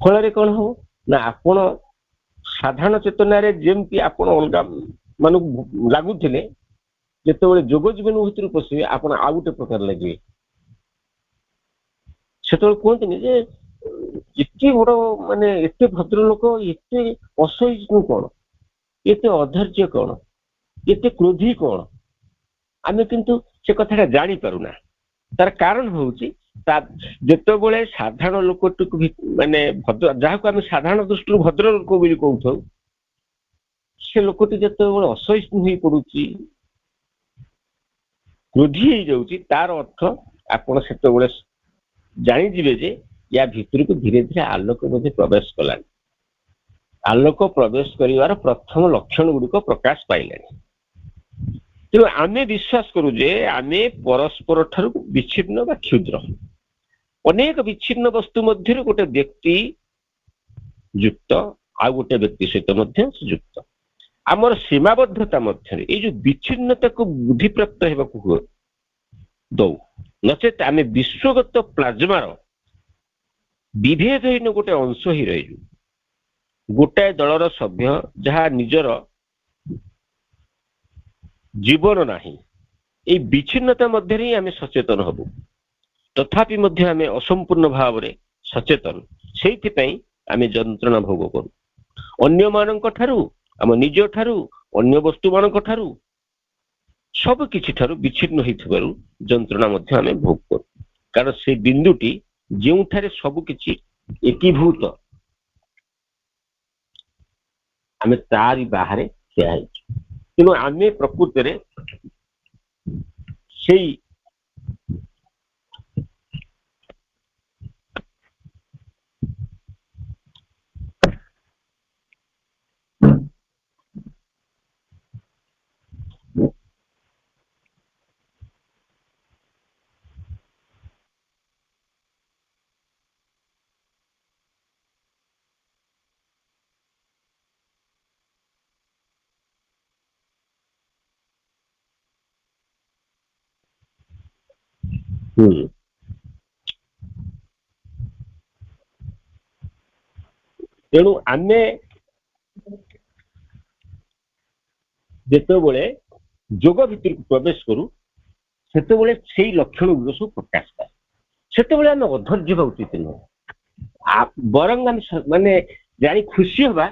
ଫଳରେ କଣ ହବ ନା ଆପଣ ସାଧାରଣ ଚେତନାରେ ଯେମିତି ଆପଣ ଅଲଗା ମାନଙ୍କୁ ଲାଗୁଥିଲେ, ଯେତେବେଳେ ଯୋଗ ଜୀବନ ଭିତରକୁ ପଶିବେ ଆପଣ ଆଉ ଗୋଟେ ପ୍ରକାର ଲାଗିବେ। ସେତେବେଳେ କୁହନ୍ତିନି ଯେ ଏତେ ବଡ ମାନେ ଏତେ ଭଦ୍ରଲୋକ ଏତେ ଅସହିଷ୍ଣୁ କଣ, ଏତେ ଅଧୈର୍ଯ୍ୟ କଣ, ଏତେ କ୍ରୋଧୀ କଣ, ଆମେ କିନ୍ତୁ ସେ କଥାଟା ଜାଣିପାରୁନା। ତାର କାରଣ ହଉଛି ଯେତେବେଳେ ସାଧାରଣ ଲୋକଟିକୁ ମାନେ ଯାହାକୁ ଆମେ ସାଧାରଣ ଦୃଷ୍ଟିରୁ ଭଦ୍ର ଲୋକ ବୋଲି କହୁଥାଉ, ସେ ଲୋକଟି ଯେତେବେଳେ ଅସହିଷ୍ଣୁ ହେଇ ପଡୁଛି, କ୍ରୋଧୀ ହେଇଯାଉଛି, ତାର ଅର୍ଥ ଆପଣ ସେତେବେଳେ ଜାଣିଯିବେ ଯେ ୟା ଭିତରକୁ ଧୀରେ ଧୀରେ ଆଲୋକ ମଧ୍ୟ ପ୍ରବେଶ କଲାଣି। ଆଲୋକ ପ୍ରବେଶ କରିବାର ପ୍ରଥମ ଲକ୍ଷଣ ଗୁଡିକ ପ୍ରକାଶ ପାଇଲାଣି। ତେଣୁ ଆମେ ବିଶ୍ୱାସ କରୁ ଯେ ଆମେ ପରସ୍ପର ଠାରୁ ବିଚ୍ଛିନ୍ନ ବା କ୍ଷୁଦ୍ର। ଅନେକ ବିଚ୍ଛିନ୍ନ ବସ୍ତୁ ମଧ୍ୟରେ ଗୋଟେ ବ୍ୟକ୍ତି ଯୁକ୍ତ, ଆଉ ଗୋଟେ ବ୍ୟକ୍ତି ସହିତ ମଧ୍ୟ ଯୁକ୍ତ। ଆମର ସୀମାବଦ୍ଧତା ମଧ୍ୟରେ ଏଇ ଯୋଉ ବିଚ୍ଛିନ୍ନତାକୁ ବୁଦ୍ଧିପ୍ରାପ୍ତ ହେବାକୁ ଦଉ, ନଚେତ ଆମେ ବିଶ୍ୱଗତ ପ୍ଲାଜମାର ବିଭେଦହୀନ ଗୋଟେ ଅଂଶ ହିଁ ରହିଛୁ। ଗୋଟାଏ ଦଳର ସଭ୍ୟ ଯାହା ନିଜର ଜୀବନ ନାହିଁ, ଏଇ ବିଚ୍ଛିନ୍ନତା ମଧ୍ୟରେ ହିଁ ଆମେ ସଚେତନ ହବୁ। ତଥାପି ମଧ୍ୟ ଆମେ ଅସମ୍ପୂର୍ଣ୍ଣ ଭାବରେ ସଚେତନ, ସେଇଥିପାଇଁ ଆମେ ଯନ୍ତ୍ରଣା ଭୋଗ କରୁ। ଅନ୍ୟମାନଙ୍କ ଠାରୁ, ଆମ ନିଜ ଠାରୁ, ଅନ୍ୟ ବସ୍ତୁମାନଙ୍କ ଠାରୁ, ସବୁ କିଛି ଠାରୁ ବିଚ୍ଛିନ୍ନ ହେଇଥିବାରୁ ଯନ୍ତ୍ରଣା ମଧ୍ୟ ଆମେ ଭୋଗ କରୁ। କାରଣ ସେ ବିନ୍ଦୁଟି ଯେଉଁଠାରେ ସବୁ କିଛି ଏକୀଭୂତ, ଆମେ ତାରି ବାହାରେ ଠିଆ ହେଇଛୁ। ତେଣୁ ଆମେ ପ୍ରକୃତରେ ସେଇ ତେଣୁ ଆମେ ଯେତେବେଳେ ଯୋଗ ଭିତରକୁ ପ୍ରବେଶ କରୁ, ସେତେବେଳେ ସେଇ ଲକ୍ଷଣ ଗୁଡିକ ସବୁ ପ୍ରକାଶ ପାଏ। ସେତେବେଳେ ଆମେ ଅଧୈର୍ଯ୍ୟ ହେବା ଉଚିତ ନୁହଁ, ବରଂ ଆମେ ମାନେ ଜାଣି ଖୁସି ହବା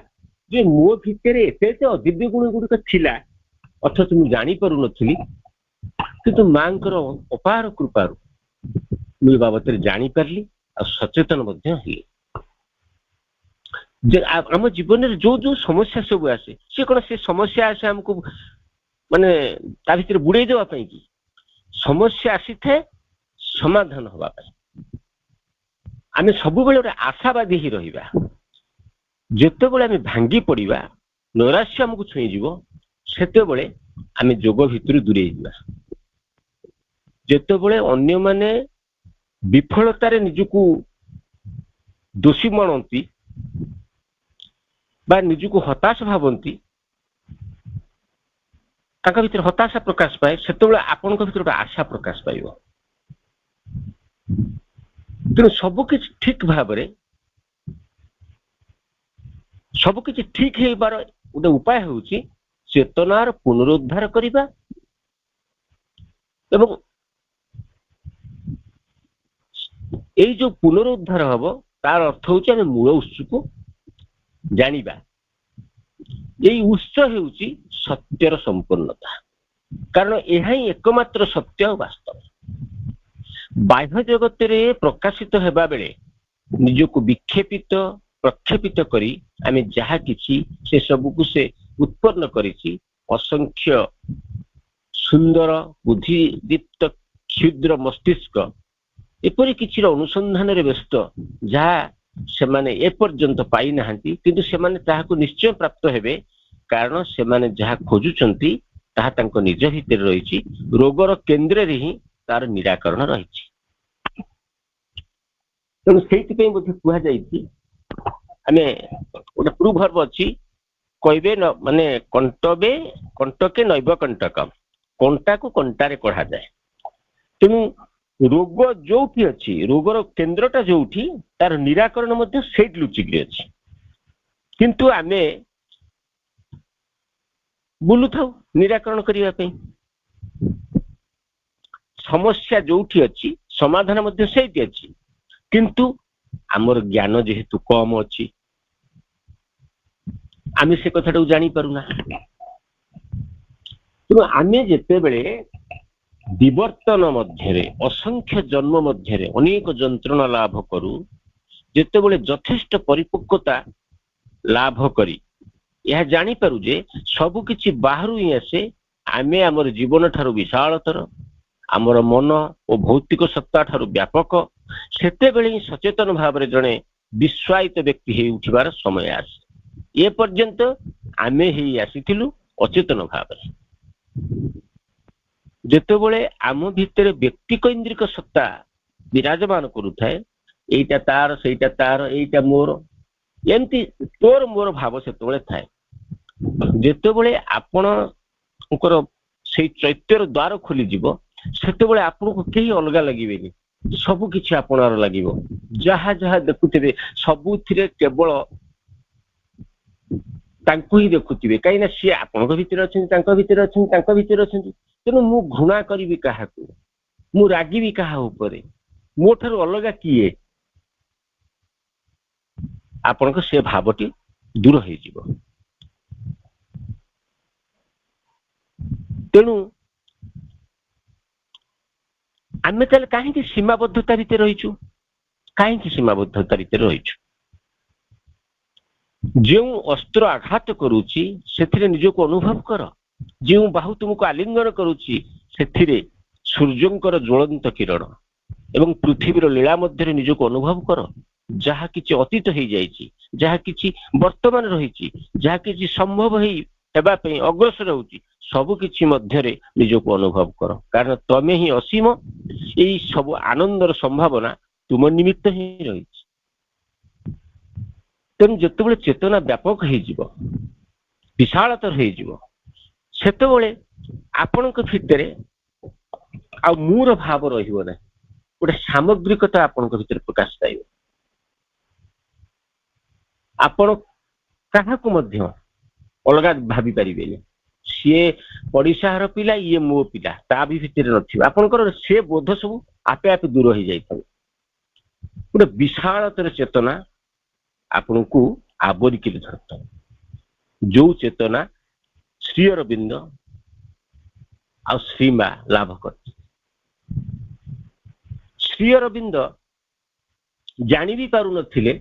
ଯେ ମୋ ଭିତରେ ଏତେ ଏତେ ଅଦିବ୍ୟ ଗୁଣ ଗୁଡିକ ଥିଲା, ଅଥଚ ମୁଁ ଜାଣିପାରୁନଥିଲି। କିନ୍ତୁ ମାଙ୍କର ଅପାର କୃପାରୁ ମୁଁ ଏ ବାବଦରେ ଜାଣିପାରିଲି, ଆଉ ସଚେତନ ମଧ୍ୟ ହେଲି। ଯେ ଆମ ଜୀବନରେ ଯୋଉ ଯୋଉ ସମସ୍ୟା ସବୁ ଆସେ, ସେ କଣ ସେ ସମସ୍ୟା ଆସେ ଆମକୁ ମାନେ ତା ଭିତରେ ବୁଡେଇ ଦେବା ପାଇଁ କି? ସମସ୍ୟା ଆସିଥାଏ ସମାଧାନ ହବା ପାଇଁ। ଆମେ ସବୁବେଳେ ଗୋଟେ ଆଶାବାଦୀ ହିଁ ରହିବା। ଯେତେବେଳେ ଆମେ ଭାଙ୍ଗି ପଡିବା, ନୈରାଶ୍ୟ ଆମକୁ ଛୁଇଁଯିବ, ସେତେବେଳେ ଆମେ ଯୋଗ ଭିତରୁ ଦୂରେଇ ଯିବା। ଯେତେବେଳେ ଅନ୍ୟମାନେ ବିଫଳତାରେ ନିଜକୁ ଦୋଷୀ ମଣନ୍ତି ବା ନିଜକୁ ହତାଶ ଭାବନ୍ତି, ତାଙ୍କ ଭିତରେ ହତାଶା ପ୍ରକାଶ ପାଏ, ସେତେବେଳେ ଆପଣଙ୍କ ଭିତରେ ଗୋଟେ ଆଶା ପ୍ରକାଶ ପାଇବ। ତେଣୁ ସବୁକିଛି ଠିକ ଭାବରେ, ସବୁକିଛି ଠିକ ହେଇବାର ଗୋଟେ ଉପାୟ ହେଉଛି ଚେତନାର ପୁନରୁଦ୍ଧାର କରିବା। ଏବଂ ଏଇ ଯୋଉ ପୁନରୁଦ୍ଧାର ହବ, ତାର ଅର୍ଥ ହଉଛି ଆମେ ମୂଳ ଉତ୍ସକୁ ଜାଣିବା। ଏଇ ଉତ୍ସ ହେଉଛି ସତ୍ୟର ସମ୍ପୂର୍ଣ୍ଣତା, କାରଣ ଏହା ହିଁ ଏକମାତ୍ର ସତ୍ୟ ଆଉ ବାସ୍ତବ। ବାହ୍ୟ ଜଗତରେ ପ୍ରକାଶିତ ହେବା ବେଳେ ନିଜକୁ ବିକ୍ଷେପିତ ପ୍ରକ୍ଷେପିତ କରି ଆମେ ଯାହା କିଛି ସେ ସବୁକୁ ସେ ଉତ୍ପନ୍ନ କରିଛି, ଅସଂଖ୍ୟ ସୁନ୍ଦର ବୁଦ୍ଧିଦୀପ୍ତ କ୍ଷୁଦ୍ର ମସ୍ତିଷ୍କ ଏପରି କିଛିର ଅନୁସନ୍ଧାନରେ ବ୍ୟସ୍ତ, ଯାହା ସେମାନେ ଏପର୍ଯ୍ୟନ୍ତ ପାଇନାହାନ୍ତି। କିନ୍ତୁ ସେମାନେ ତାହାକୁ ନିଶ୍ଚୟ ପ୍ରାପ୍ତ ହେବେ, କାରଣ ସେମାନେ ଯାହା ଖୋଜୁଛନ୍ତି ତାହା ତାଙ୍କ ନିଜ ଭିତରେ ରହିଛି। ରୋଗର କେନ୍ଦ୍ରରେ ହିଁ ତାର ନିରାକରଣ ରହିଛି। ତେଣୁ ସେଇଥିପାଇଁ ମଧ୍ୟ କୁହାଯାଇଛି, ଆମେ ଗୋଟେ ପ୍ରୁଭର୍ବ ଅଛି, କହିବେ ମାନେ କଣ୍ଟକେ ନୈବ କଣ୍ଟକ, କଣ୍ଟାକୁ କଣ୍ଟାରେ କଢାଯାଏ। ତେଣୁ ରୋଗ ଯୋଉଠି ଅଛି, ରୋଗର କେନ୍ଦ୍ରଟା ଯୋଉଠି, ତାର ନିରାକରଣ ମଧ୍ୟ ସେଇଠି ଲୁଚିକିରି ଅଛି। କିନ୍ତୁ ଆମେ ବୁଲୁଥାଉ ନିରାକରଣ କରିବା ପାଇଁ। ସମସ୍ୟା ଯୋଉଠି ଅଛି ସମାଧାନ ମଧ୍ୟ ସେଇଠି ଅଛି, କିନ୍ତୁ ଆମର ଜ୍ଞାନ ଯେହେତୁ କମ ଅଛି ଆମେ ସେ କଥାଟାକୁ ଜାଣିପାରୁନା। ତେଣୁ ଆମେ ଯେତେବେଳେ ବିବର୍ତ୍ତନ ମଧ୍ୟରେ, ଅସଂଖ୍ୟ ଜନ୍ମ ମଧ୍ୟରେ ଅନେକ ଯନ୍ତ୍ରଣା ଲାଭ କରୁ, ଯେତେବେଳେ ଯଥେଷ୍ଟ ପରିପକ୍ୱତା ଲାଭ କରି ଏହା ଜାଣିପାରୁ ଯେ ସବୁ କିଛି ବାହାରୁ ହିଁ ଆସେ, ଆମେ ଆମର ଜୀବନ ଠାରୁ ବିଶାଳତର, ଆମର ମନ ଓ ଭୌତିକ ସତ୍ତା ଠାରୁ ବ୍ୟାପକ, ସେତେବେଳେ ହିଁ ସଚେତନ ଭାବରେ ଜଣେ ବିଶ୍ୱାୟିତ ବ୍ୟକ୍ତି ହେଇ ଉଠିବାର ସମୟ ଆସେ। ଏ ପର୍ଯ୍ୟନ୍ତ ଆମେ ହେଇ ଆସିଥିଲୁ ଅଚେତନ ଭାବରେ। ଯେତେବେଳେ ଆମ ଭିତରେ ବ୍ୟକ୍ତିକୈନ୍ଦ୍ରିକ ସତ୍ତା ବିରାଜମାନ କରୁଥାଏ, ଏଇଟା ତାର, ସେଇଟା ତାର, ଏଇଟା ମୋର, ଏମିତି ତୋର ମୋର ଭାବ ସେତେବେଳେ ଥାଏ। ଯେତେବେଳେ ଆପଣଙ୍କର ସେଇ ଚୈତ୍ୟର ଦ୍ୱାର ଖୋଲିଯିବ, ସେତେବେଳେ ଆପଣଙ୍କୁ କେହି ଅଲଗା ଲାଗିବେନି, ସବୁ କିଛି ଆପଣାର ଲାଗିବ। ଯାହା ଯାହା ଦେଖୁଥିବେ ସବୁଥିରେ କେବଳ ତାଙ୍କୁ ହିଁ ଦେଖୁଥିବେ, କାହିଁକି ନା ସିଏ ଆପଣଙ୍କ ଭିତରେ ଅଛନ୍ତି, ତାଙ୍କ ଭିତରେ ଅଛନ୍ତି, ତାଙ୍କ ଭିତରେ ଅଛନ୍ତି। ତେଣୁ ମୁଁ ଘୃଣା କରିବି କାହାକୁ, ମୁଁ ରାଗିବି କାହା ଉପରେ, ମୋ ଠାରୁ ଅଲଗା କିଏ, ଆପଣଙ୍କ ସେ ଭାବଟି ଦୂର ହେଇଯିବ। ତେଣୁ ଆମେ ତାହେଲେ କାହିଁକି ସୀମାବଦ୍ଧତା ଭିତରେ ରହିଛୁ? କାହିଁକି ସୀମାବଦ୍ଧତା ଭିତରେ ରହିଛୁ? ଯେଉଁ ଅସ୍ତ୍ର ଆଘାତ କରୁଛି ସେଥିରେ ନିଜକୁ ଅନୁଭବ କର। ଯେଉଁ ବାହୁ ତୁମକୁ ଆଲିଙ୍ଗନ କରୁଛି ସେଥିରେ ସୂର୍ଯ୍ୟଙ୍କର ଜ୍ୱଳନ୍ତ କିରଣ ଏବଂ ପୃଥିବୀର ଲୀଳା ମଧ୍ୟରେ ନିଜକୁ ଅନୁଭବ କର। ଯାହା କିଛି ଅତୀତ ହେଇଯାଇଛି, ଯାହା କିଛି ବର୍ତ୍ତମାନ ରହିଛି, ଯାହା କିଛି ସମ୍ଭବ ହେବା ପାଇଁ ଅଗ୍ରସର ହେଉଛି, ସବୁ କିଛି ମଧ୍ୟରେ ନିଜକୁ ଅନୁଭବ କର। କାରଣ ତମେ ହିଁ ଅସୀମ, ଏଇ ସବୁ ଆନନ୍ଦର ସମ୍ଭାବନା ତୁମ ନିମିତ୍ତ ହିଁ ରହିଛି। ତେଣୁ ଯେତେବେଳେ ଚେତନା ବ୍ୟାପକ ହେଇଯିବ, ବିଶାଳତର ହେଇଯିବ, ସେତେବେଳେ ଆପଣଙ୍କ ଭିତରେ ଆଉ ମୋର ଭାବ ରହିବ ନାହିଁ, ଗୋଟେ ସାମଗ୍ରିକତା ଆପଣଙ୍କ ଭିତରେ ପ୍ରକାଶ ପାଇବ। ଆପଣ କାହାକୁ ମଧ୍ୟ ଅଲଗା ଭାବି ପାରିବେନି। ସିଏ ପଡିଶା ଘର ପିଲା, ଇଏ ମୋ ପିଲା, ତା ବି ଭିତରେ ନଥିବ। ଆପଣଙ୍କର ସେ ବୋଧ ସବୁ ଆପେ ଆପେ ଦୂର ହେଇଯାଇଥାଏ। ଗୋଟେ ବିଶାଳତର ଚେତନା ଆପଣଙ୍କୁ ଆବରିକିରି ଧରିଥାଏ, ଯୋଉ ଚେତନା ଶ୍ରୀ ଅରବିନ୍ଦ ଆଉ ଶ୍ରୀମା ଲାଭ କରିଛି। ଶ୍ରୀ ଅରବିନ୍ଦ ଜାଣି ବି ପାରୁନଥିଲେ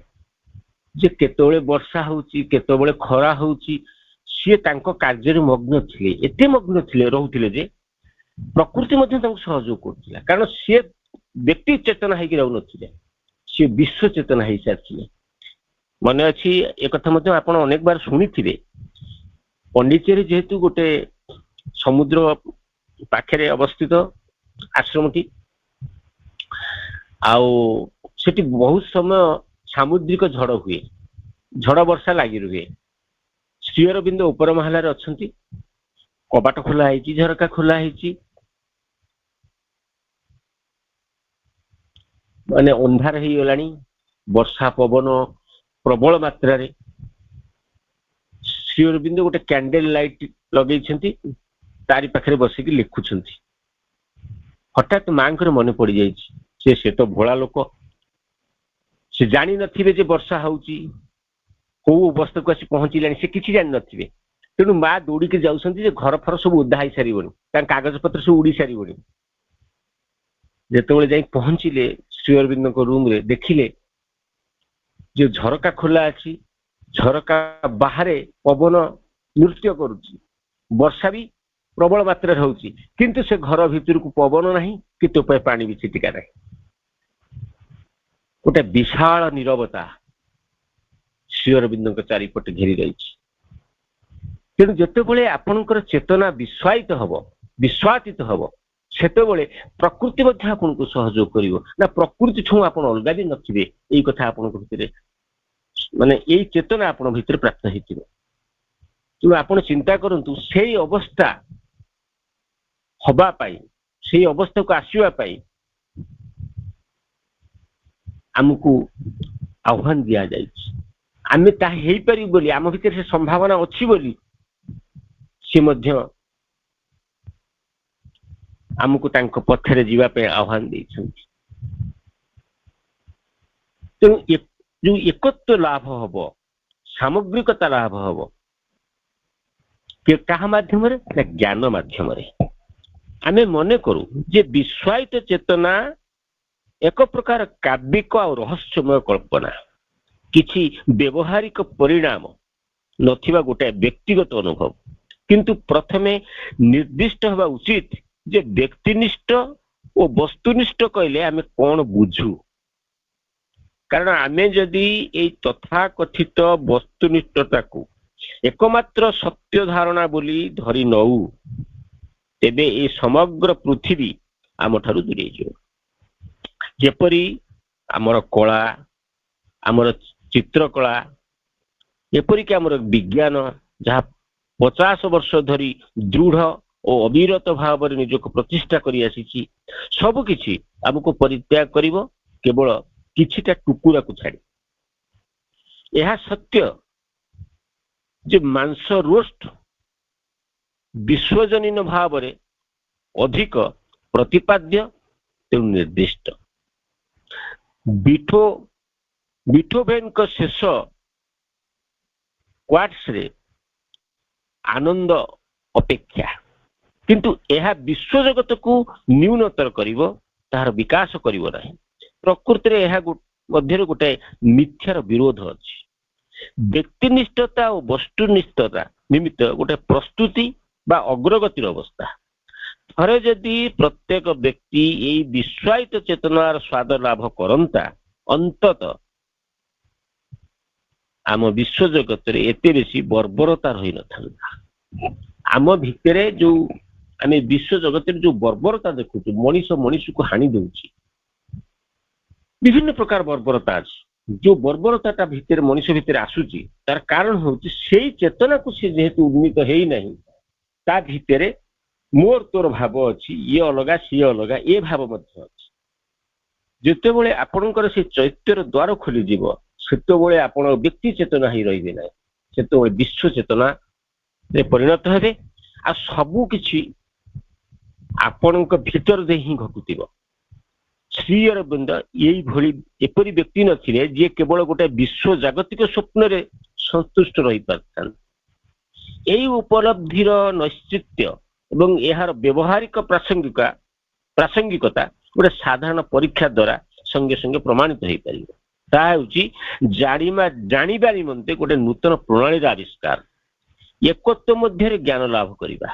ଯେ କେତେବେଳେ ବର୍ଷା ହଉଛି, କେତେବେଳେ ଖରା ହଉଛି। ସିଏ ତାଙ୍କ କାର୍ଯ୍ୟରେ ମଗ୍ନ ଥିଲେ, ଏତେ ମଗ୍ନ ଥିଲେ ରହୁଥିଲେ ଯେ ପ୍ରକୃତି ମଧ୍ୟ ତାଙ୍କୁ ସହଯୋଗ କରୁଥିଲା। କାରଣ ସିଏ ବ୍ୟକ୍ତି ଚେତନା ହେଇକି ରହୁନଥିଲେ, ସିଏ ବିଶ୍ୱ ଚେତନା ହେଇସାରିଥିଲେ। ମନେ ଅଛି ଏ କଥା ମଧ୍ୟ ଆପଣ ଅନେକ ବାର ଶୁଣିଥିବେ। ପଣ୍ଡିଚେରୀ ଯେହେତୁ ଗୋଟେ ସମୁଦ୍ର ପାଖରେ ଅବସ୍ଥିତ ଆଶ୍ରମଟି, ଆଉ ସେଠି ବହୁତ ସମୟ ସାମୁଦ୍ରିକ ଝଡ଼ ହୁଏ, ଝଡ଼ ବର୍ଷା ଲାଗି ରୁହେ। ଶ୍ରୀ ଅରବିନ୍ଦ ଉପର ମହଲାରେ ଅଛନ୍ତି, କବାଟ ଖୋଲା ହେଇଛି, ଝରକା ଖୋଲା ହେଇଛି, ମାନେ ଅନ୍ଧାର ହେଇଗଲାଣି, ବର୍ଷା ପବନ ପ୍ରବଳ ମାତ୍ରାରେ। ଶ୍ରୀ ଅରବିନ୍ଦ ଗୋଟେ କ୍ୟାଣ୍ଡେଲ ଲାଇଟ ଲଗେଇଛନ୍ତି, ତାରି ପାଖରେ ବସିକି ଲେଖୁଛନ୍ତି। ହଠାତ୍ ମାଙ୍କର ମନେ ପଡିଯାଇଛି, ସେ ତ ଭୋଳା ଲୋକ, ସେ ଜାଣିନଥିବେ ଯେ ବର୍ଷା ହଉଛି, କୋଉ ଅବସ୍ଥାକୁ ଆସି ପହଞ୍ଚିଲାଣି ସେ କିଛି ଜାଣିନଥିବେ। ତେଣୁ ମା ଦୌଡ଼ିକି ଯାଉଛନ୍ତି ଯେ ଘର ଫର ସବୁ ଓଦା ହେଇସାରିବଣି, ତାଙ୍କ କାଗଜ ପତ୍ର ସବୁ ଉଡି ସାରିବଣି। ଯେତେବେଳେ ଯାଇ ପହଞ୍ଚିଲେ ଶ୍ରୀ ଅରବିନ୍ଦଙ୍କ ରୁମରେ, ଦେଖିଲେ ଯେ ଝରକା ଖୋଲା ଅଛି, ଝରକା ବାହାରେ ପବନ ନୃତ୍ୟ କରୁଛି, ବର୍ଷା ବି ପ୍ରବଳ ମାତ୍ରାରେ ହଉଛି, କିନ୍ତୁ ସେ ଘର ଭିତରକୁ ପବନ ନାହିଁ କି ଟୋପାଏ ପାଣି ବି ଛିଟିକା ନାହିଁ। ଗୋଟେ ବିଶାଳ ନୀରବତା ଶ୍ରୀ ଅରବିନ୍ଦଙ୍କ ଚାରିପଟେ ଘେରି ରହିଛି। ତେଣୁ ଯେତେବେଳେ ଆପଣଙ୍କର ଚେତନା ବିଶ୍ୱାୟିତ ହବ, ବିଶ୍ୱାତୀତ ହବ, ସେତେବେଳେ ପ୍ରକୃତି ମଧ୍ୟ ଆପଣଙ୍କୁ ସହଯୋଗ କରିବ। ନା ପ୍ରକୃତି ଠୁ ଆପଣ ଅଲଗା ବି ନଥିବେ, ଏଇ କଥା ଆପଣଙ୍କ ଭିତରେ, ମାନେ ଏଇ ଚେତନା ଆପଣଙ୍କ ଭିତରେ ପ୍ରାପ୍ତ ହେଇଥିବ। ତେଣୁ ଆପଣ ଚିନ୍ତା କରନ୍ତୁ, ସେଇ ଅବସ୍ଥା हवा पाई से अवस्था को आसवा पाई आमको आह्वान दिया जाए आमे ता हेई पारि बोली आम भीतर से संभावना अच्छी बोली से मध्य आमको तांको पथरे जीवा पे आह्वान देइछन्ति तेणु जो एकत्व लाभ हब सामग्रिकता लाभ हब क्या माध्यम ज्ञान माध्यम आमे मने करू जे विश्वायित चेतना एक प्रकार काव्यिक और रहस्यमय कल्पना किछि व्यवहारिक परिणाम नथिबा गोटे व्यक्तिगत अनुभव किंतु प्रथमे निर्दिष्ट हवा उचित जे व्यक्तिनिष्ठ और वस्तुनिष्ठ कहले आमे कौन बुझू कारण आमे जदि ए तथा कथित वस्तुनिष्ठता को एकमात्र सत्य धारणा बोली धरी नऊ तेबे ए समग्र पृथ्वी आम ठारू दूरे जो जेपरी आमर कला आमर चित्रकला एपरिक आमर विज्ञान जहाँ 50 वर्ष धरी दृढ़ और अविरत भाव निजक प्रतिष्ठा करी आसी सबकिछि आमको परित्याग करिवो केवल किछिटा टुकुरा को छाड़ी यह सत्य जे मांस रोस्ट विश्वजनीन भाव में अधिक प्रतिपाद्य तेणु निर्दिष्ट बीथोवेन का शेष क्वार्ट्स रे आनंद अपेक्षा किंतु यह विश्व जगत को न्यूनतर करिवो तार विकास करिवो नहीं प्रकृति रे यह मध्य गोटे मिथ्यार विरोध अछि व्यक्तिनिष्ठता और वस्तुनिष्ठता निमित्त गोटे प्रस्तुति बा अग्रगतिर अवस्था थरे जदि प्रत्येक व्यक्ति यही विश्वायित चेतनार स्वाद लाभ करंता अंतत आम विश्व जगत रे एते बेसी बर्बरता रही न आम भितरे जो आम विश्व जगत जो बर्बरता देखु मनीष मनीष को हानि दउछि विभिन्न प्रकार बर्बरता अछि जो बर्बरता भितर मनीष भितर आसुची तार कारण होछि सेही चेतना को से जेहेतु उन्नीत हेई नहीं ता भितरे मोर तोर भाव अच्छी ये अलगा सी अलगा ये भाव मध्य अच्छी जिते बड़े आपणकर से चैत्यर द्वार खोली जीव सेतबळे आपण व्यक्ति चेतना ही रहिबे ना सेतबळे विश्व चेतना रे परिणत हेबे आ सबु किछि आपणक भीतर दे ही घटुतिबो श्री अरविंद यही भली एपरी व्यक्ति नथिले जे केवल गोटे विश्व जागतिक स्वप्न रे संतुष्ट रही पारथान एही उपलब्धिर नैश्चित्य एवं यार व्यवहारिक प्रासंगिकता गोटे साधारण परीक्षा द्वारा संगे संगे प्रमाणित हो पार जानिबा निमंते गोटे नूतन प्रणाली आविष्कार एकत्व मध्य ज्ञान लाभ करवा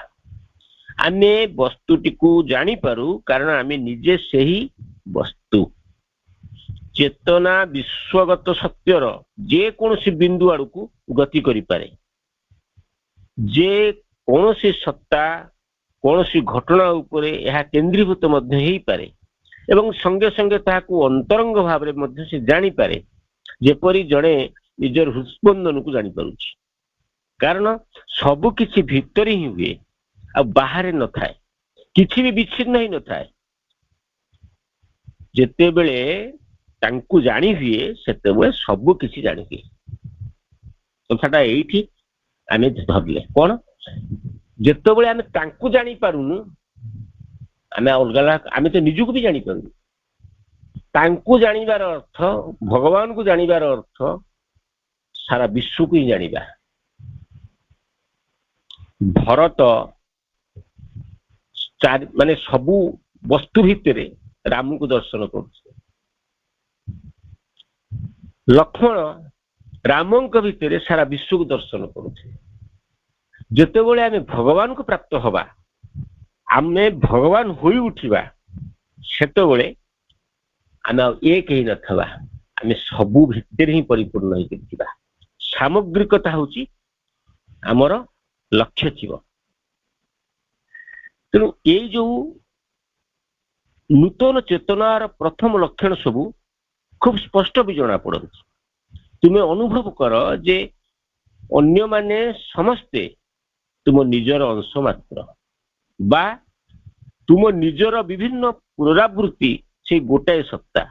आमे वस्तुटी को जानी पारू कारण आमे निजे से ही वस्तु चेतना विश्वगत सत्यर जे कौन बिंदु आड़ को गति करि पारे जे कौन सत्ता कौन घटना उपरे यह केंद्रीभूत मध्य ही पारे एवं संगे संगे ताकू अंतरंग भाव में से जानी पारे जेपरी जड़े निजर हृस्पंदन को जानी पारुछि कारण सबु किछि भीतर ही हुए आ बाहर न थाए किछि भी विच्छिन्न ही न थाए जेते बेले तांकू जानी हुए सेते बेले सबु किछि जानी हुए कथाटा एठी आमे धरले कोन जेते बेले आमे तांकू जानी पारुनु आमे अलगा आमे तो निजु को भी जानी पारुनु तांकू जानिबार अर्थ भगवान को जानिबार अर्थ सारा विश्व को ही जानिबा भरत माने सबु वस्तु भितरे राम को दर्शन कर लक्ष्मण राम भितर सारा विश्व को दर्शन करुचे जेतेबेले आमे भगवान को प्राप्त हवा आमे भगवान होई उठिबा सेतेबेले आमे एक ही नथवा आमे सबु भितर ही परिपूर्ण होई थिबा सामग्रिकता होची हमर लक्ष्य थिबो तेणु ये जो नूतन चेतनार प्रथम लक्षण सबू खूब स्पष्ट भी जना पड़ तुम्हें अनुभव कर जे अन्य माने समस्ते तुम निजर अंश मात्र बा तुम निजर विभिन्न पुनरावृत्ति से गोटाए सत्ता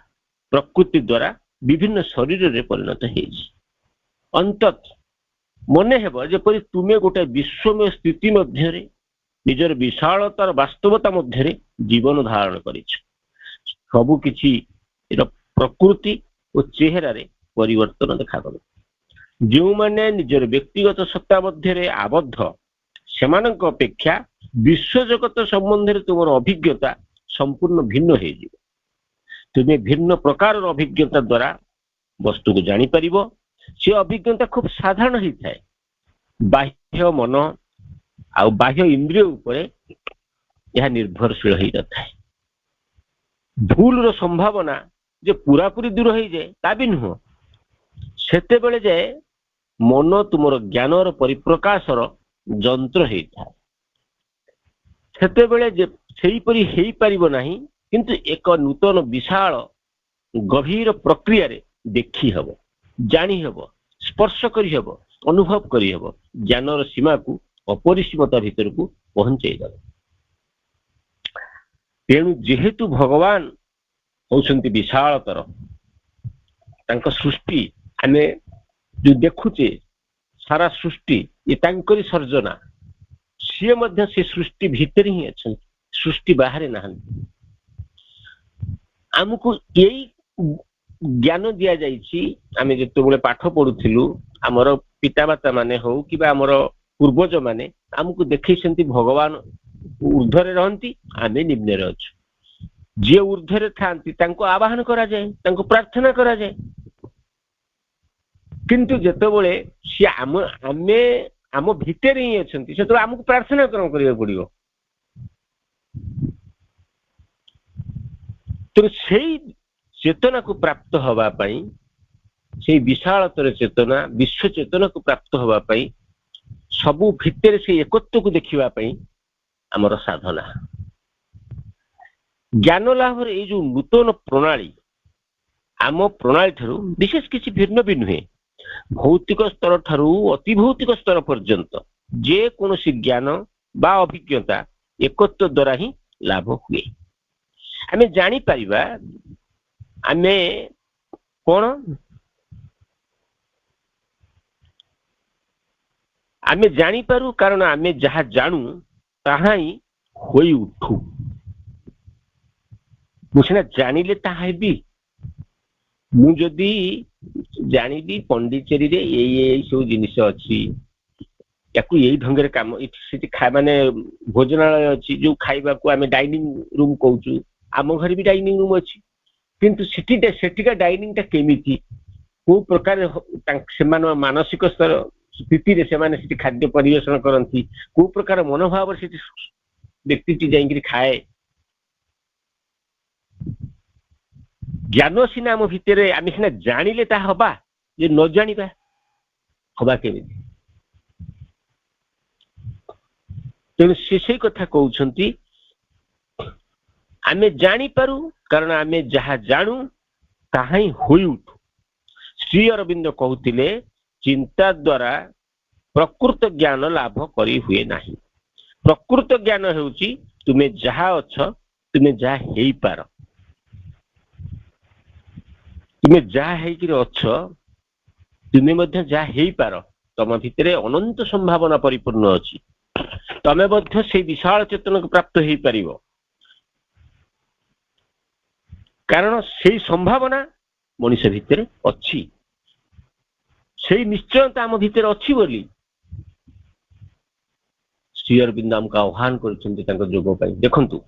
प्रकृति द्वारा विभिन्न शरीर रे परिणत होइछि। अंतत मने हेब जेपरि तुमे गोटे विश्वमय स्थिति मध्य निजर विशालतार वास्तवता मध्य जीवन धारण करिछ। सबु किछि प्रकृति और चेहरा रे परिवर्तन देखागला। जो माने निजर व्यक्तिगत सत्ता मध्य आबद्ध सेमानक अपेक्षा विश्व जगत संबंध तुम अभिज्ञता संपूर्ण भिन्न हो। तुम्हें भिन्न प्रकार अभिज्ञता द्वारा वस्तु को जानी परिबो। से अभिज्ञता खूब साधारण ही थाए। बाह्य मन आ बाह्य इंद्रिय उपरे यह निर्भरशील ही रहा। भूल रो संभावना जे पूरा पूरी दूर हो जाए ता भी नुह। सेते बेले जाए मन तुमर ज्ञानर परिप्रकाशर जंत्र होता है। सेते बेले जे सेही परि हेई परिबो नाही, किंतु एक नूतन विशाल गभीर प्रक्रिया रे देखी हबो, जानी हबो, स्पर्श करी हबो, अनुभव करी हबो। ज्ञानर सीमा को अपरिसीमता भीतर को पहुंचाई दबो। तेणु जेहेतु भगवान होउछंती विशालतर तांको सृष्टि आमे जो देखुचे सारा सृष्टि ये तांकरी सर्जना सी मध्य से सृष्टि भीतर ही अच्छा, सृष्टि बाहर नहांती। आमको यही ज्ञान दिया जाइछि। आमे जेतेबेले पाठ पढुथिलु हमर पितामाता माने हो कि हमर पूर्वज माने आमको देखैछंती भगवान ऊर्ध्वरे रहंती, आमे निम्ନରେ अछु। जे ऊर्ध्वरे थांती तांको आवाहन करा जाए, तांको प्रार्थना करा जाए। किंतु जेतेबेले सी आम भितर ही अछंती से तो आमको प्रार्थना करिया पड़िबो। तो सेई चेतना को प्राप्त हवा पाई, से विशालतर चेतना विश्व चेतना को प्राप्त हवा पाई, सबु भितर से एकत्व को देखिबा पाई हमर साधना। ज्ञान लाभर ये जो नूतन प्रणाली आम प्रणाली ठारू विशेष किसी भिन्न भी नुहे। भौतिक स्तर ठारू अति भौतिक स्तर पर्यंत जे कोनोसी ज्ञान बा अभिज्ञता एकत्व द्वारा ही लाभ हुए। आमे जानी परिबा आमे कोन आमे जानी पारू, कारण आमे जहा जानू ताहा ही होई उठू। मुझे जानिले ताहा भी मु जदि जानिबी पंडिचेरी रे ये सब जिनिस अच्छी याकू यही ढंग काम माने भोजनालय अच्छी जो खाइबा को आमे डाइनिंग रूम कहूँ। आम घर भी डाइनिंग रूम अच्छी, किंतु सेठिका डाइनिंग टा केमिति को प्रकार से मानसिक स्तर स्थिति रे से खाद्य परिवेषण करती, को प्रकार मनोभाव से व्यक्ति जाइए खाए। ज्ञान सीना आम भितर आम सीना जानिले ता हबा, जे न जानिबा हबा केमिति। तेणु से कथा कहउछंती आमे जानी पारू, कारण आमे जहा जानू ताहा ही होई उठू। श्री अरविंद कहउतिले चिंता द्वारा प्रकृत ज्ञान लाभ करी हुए नाही। प्रकृत ज्ञान हेउची तुमे जहा अछ, तुमे जहा हेई पार, तुमे जहा हेई अछ, तुमे मध्य जहा हेई पार। तम भितरे अनंत संभावना परिपूर्ण अछि। तमे मध्य से विशाल चेतन को प्राप्त हेई परिबो, कारण से संभावना मनुष्य भितर अच्छी। से निश्चयता आम भितर अच्छी बोली श्री अरविंद आमको आह्वान कर जोग पाई। देखंतु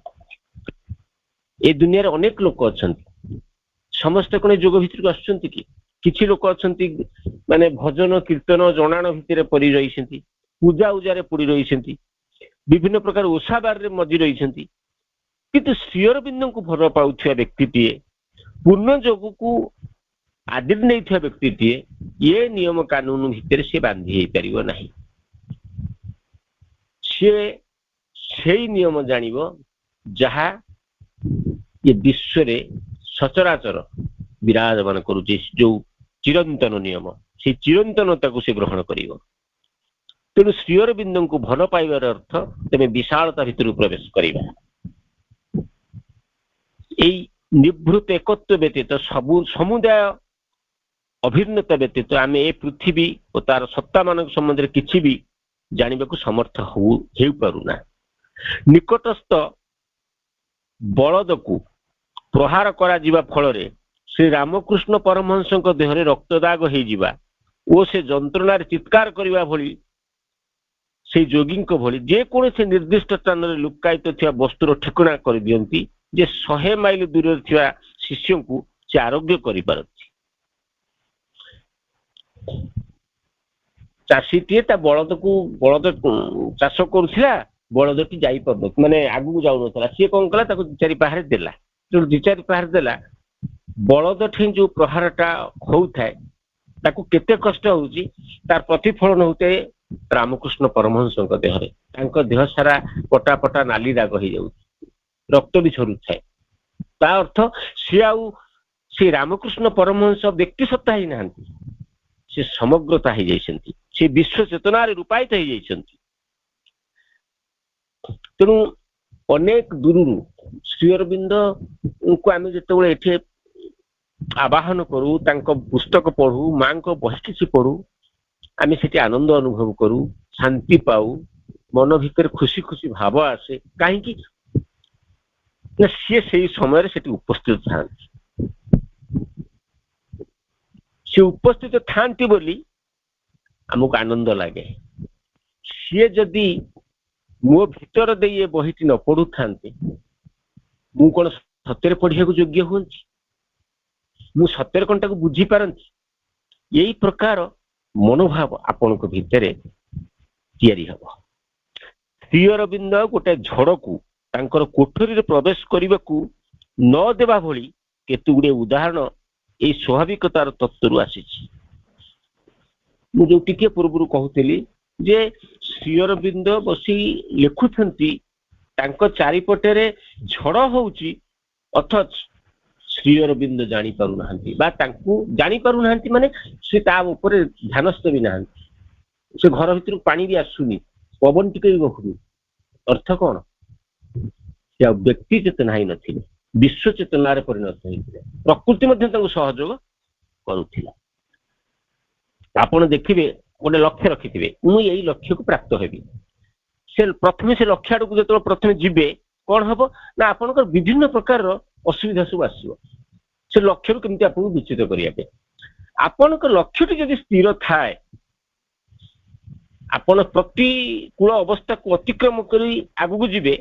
ए दुनिया रे अनेक लोक अछंती, समस्त कोन जोग भितर को आछंती कि किछि लोक अछंती माने भजन कीर्तन जणाण भितर परि रहिसंती, पूजा उजारे पड़ी रहिसंती, विभिन्न प्रकार ओषा बार रे मजी रहिसंती। किंतु श्री अरविंद को भर पाउथिया व्यक्तिटीए, पूर्ण जोग को आदिर नहीं था व्यक्तिटीए, ये नियम कानून भितर से बांधी हो पारिबो नाही। से नियम जानिबो जहा ये विश्व रे सचराचर विराजमान करुचे, जो चिरंतन नियम से चिरंतनता को से ग्रहण करिबो। तेणु श्री अरविंद को भल पाइबार अर्थ तेमे विशालता भितर प्रवेश करिबा। এই নিভୃତ একত্ব ବ୍ୟତୀତ ସବୁ ସମୁଦାୟ ଅଭିନ୍ନତା ବ୍ୟତୀତ ଆମେ ଏ ପୃଥିବୀ ଓ ତାର ସତ୍ତା ମାନଙ୍କ ସମ୍ବନ୍ଧରେ କିଛି ବି ଜାଣିବାକୁ ସମର୍ଥ ହେଇପାରୁନା। ନିକଟସ୍ଥ ବଳଦକୁ ପ୍ରହାର କରାଯିବା ଫଳରେ ଶ୍ରୀ ରାମକୃଷ୍ଣ ପରମହଂସଙ୍କ ଦେହରେ ରକ୍ତଦାଗ ହେଇଯିବା ଓ ସେ ଯନ୍ତ୍ରଣାରେ ଚିତ୍କାର କରିବା ଭଳି ସେଇ ଯୋଗୀଙ୍କ ଭଳି ଯେକୌଣସି ନିର୍ଦ୍ଦିଷ୍ଟ ସ୍ଥାନରେ ଲୁକାୟିତ ଥିବା ବସ୍ତୁର ଠିକଣା କରିଦିଅନ୍ତି ଯେ 100 ମାଇଲ ଦୂରରେ ଥିବା ଶିଷ୍ୟଙ୍କୁ ସେ ଆରୋଗ୍ୟ କରିପାରନ୍ତି। ଚାଷୀଟିଏ ତା ବଳଦ ଚାଷ କରୁଥିଲା, ବଳଦଟି ଯାଇପାରୁନଥିଲା, ମାନେ ଆଗକୁ ଯାଉନଥିଲା। ସିଏ କଣ କଲା, ତାକୁ 2-4 ପାହାରେ ଦେଲା। ଯୋଉ 2-4 ପାହାରେ ଦେଲା, ବଳଦ ଠି ଯୋଉ ପ୍ରହାରଟା ହଉଥାଏ ତାକୁ କେତେ କଷ୍ଟ ହଉଛି, ତାର ପ୍ରତିଫଳନ ହଉଥାଏ ରାମକୃଷ୍ଣ ପରମହଂସଙ୍କ ଦେହରେ। ତାଙ୍କ ଦେହ ସାରା ପଟା ପଟା ନାଲି ଦାଗ ହେଇଯାଉଛି, ରକ୍ତ ବି ଝରୁଥାଏ। ତା ଅର୍ଥ ସିଏ ଆଉ ସେ ରାମକୃଷ୍ଣ ପରମହଂସ ବ୍ୟକ୍ତି ସତ୍ତା ହେଇନାହାନ୍ତି, ସେ ସମଗ୍ରତା ହେଇଯାଇଛନ୍ତି, ସେ ବିଶ୍ୱ ଚେତନାରେ ରୂପାୟିତ ହେଇଯାଇଛନ୍ତି। ତେଣୁ ଅନେକ ଦୂରରୁ ଶ୍ରୀ ଅରବିନ୍ଦଙ୍କୁ ଆମେ ଯେତେବେଳେ ଏଠି ଆବାହନ କରୁ, ତାଙ୍କ ପୁସ୍ତକ ପଢୁ, ମାଙ୍କ ବହି କିଛି ପଢୁ, ଆମେ ସେଠି ଆନନ୍ଦ ଅନୁଭବ କରୁ, ଶାନ୍ତି ପାଉ, ମନ ଭିତରେ ଖୁସି ଖୁସି ଭାବ ଆସେ। କାହିଁକି ନା ସିଏ ସେଇ ସମୟରେ ସେଠି ଉପସ୍ଥିତ ଥାନ୍ତି। ସେ ଉପସ୍ଥିତ ଥାନ୍ତି ବୋଲି ଆମକୁ ଆନନ୍ଦ ଲାଗେ। ସିଏ ଯଦି ମୋ ଭିତର ଦେଇ ଏ ବହିଟି ନ ପଢୁଥାନ୍ତି, ମୁଁ କଣ ସତ୍ୟରେ ପଢିବାକୁ ଯୋଗ୍ୟ ହୁଅନ୍ତି? ମୁଁ ସତ୍ୟରେ କଣ ତାକୁ ବୁଝିପାରନ୍ତି? ଏଇ ପ୍ରକାର ମନୋଭାବ ଆପଣଙ୍କ ଭିତରେ ତିଆରି ହବ। ଶ୍ରୀ ଅରବିନ୍ଦ ଗୋଟେ ଝଡ଼କୁ ତାଙ୍କର କୋଠରୀରେ ପ୍ରବେଶ କରିବାକୁ ନ ଦେବା ଭଳି କେତେ ଗୁଡ଼ିଏ ଉଦାହରଣ ଏଇ ସ୍ୱାଭାବିକତାର ତତ୍ତ୍ୱରୁ ଆସିଛି। ମୁଁ ଯୋଉ ଟିକେ ପୂର୍ବରୁ କହୁଥିଲି ଯେ ଶ୍ରୀ ଅରବିନ୍ଦ ବସି ଲେଖୁଛନ୍ତି, ତାଙ୍କ ଚାରିପଟରେ ଝଡ଼ ହଉଛି, ଅଥଚ ଶ୍ରୀ ଅରବିନ୍ଦ ଜାଣିପାରୁନାହାନ୍ତି, ବା ତାଙ୍କୁ ଜାଣିପାରୁନାହାନ୍ତି ମାନେ ସେ ତା ଉପରେ ଧ୍ୟାନସ୍ଥ ବି ନାହାନ୍ତି। ସେ ଘର ଭିତରକୁ ପାଣି ବି ଆସୁନି, ପବନ ଟିକେ ବି ବହୁନି। ଅର୍ଥ କଣ? ସେ ଆଉ ବ୍ୟକ୍ତି ଚେତନା ହେଇନଥିଲେ, ବିଶ୍ୱ ଚେତନାରେ ପରିଣତ ହେଇଥିଲେ। ପ୍ରକୃତି ମଧ୍ୟ ତାଙ୍କୁ ସହଯୋଗ କରୁଥିଲା। ଆପଣ ଦେଖିବେ, ଗୋଟେ ଲକ୍ଷ୍ୟ ରଖିଥିବେ, ମୁଁ ଏଇ ଲକ୍ଷ୍ୟକୁ ପ୍ରାପ୍ତ ହେବି। ସେ ପ୍ରଥମେ ସେ ଲକ୍ଷ୍ୟ ଆଡକୁ ଯେତେବେଳେ ପ୍ରଥମେ ଯିବେ, କଣ ହବ ନା ଆପଣଙ୍କର ବିଭିନ୍ନ ପ୍ରକାରର ଅସୁବିଧା ସବୁ ଆସିବ। ସେ ଲକ୍ଷ୍ୟରୁ କେମିତି ଆପଣଙ୍କୁ ବିଚ୍ୟୁତ କରିବା ପାଇଁ। ଆପଣଙ୍କ ଲକ୍ଷ୍ୟଟି ଯଦି ସ୍ଥିର ଥାଏ, ଆପଣ ପ୍ରତିକୂଳ ଅବସ୍ଥାକୁ ଅତିକ୍ରମ କରି ଆଗକୁ ଯିବେ।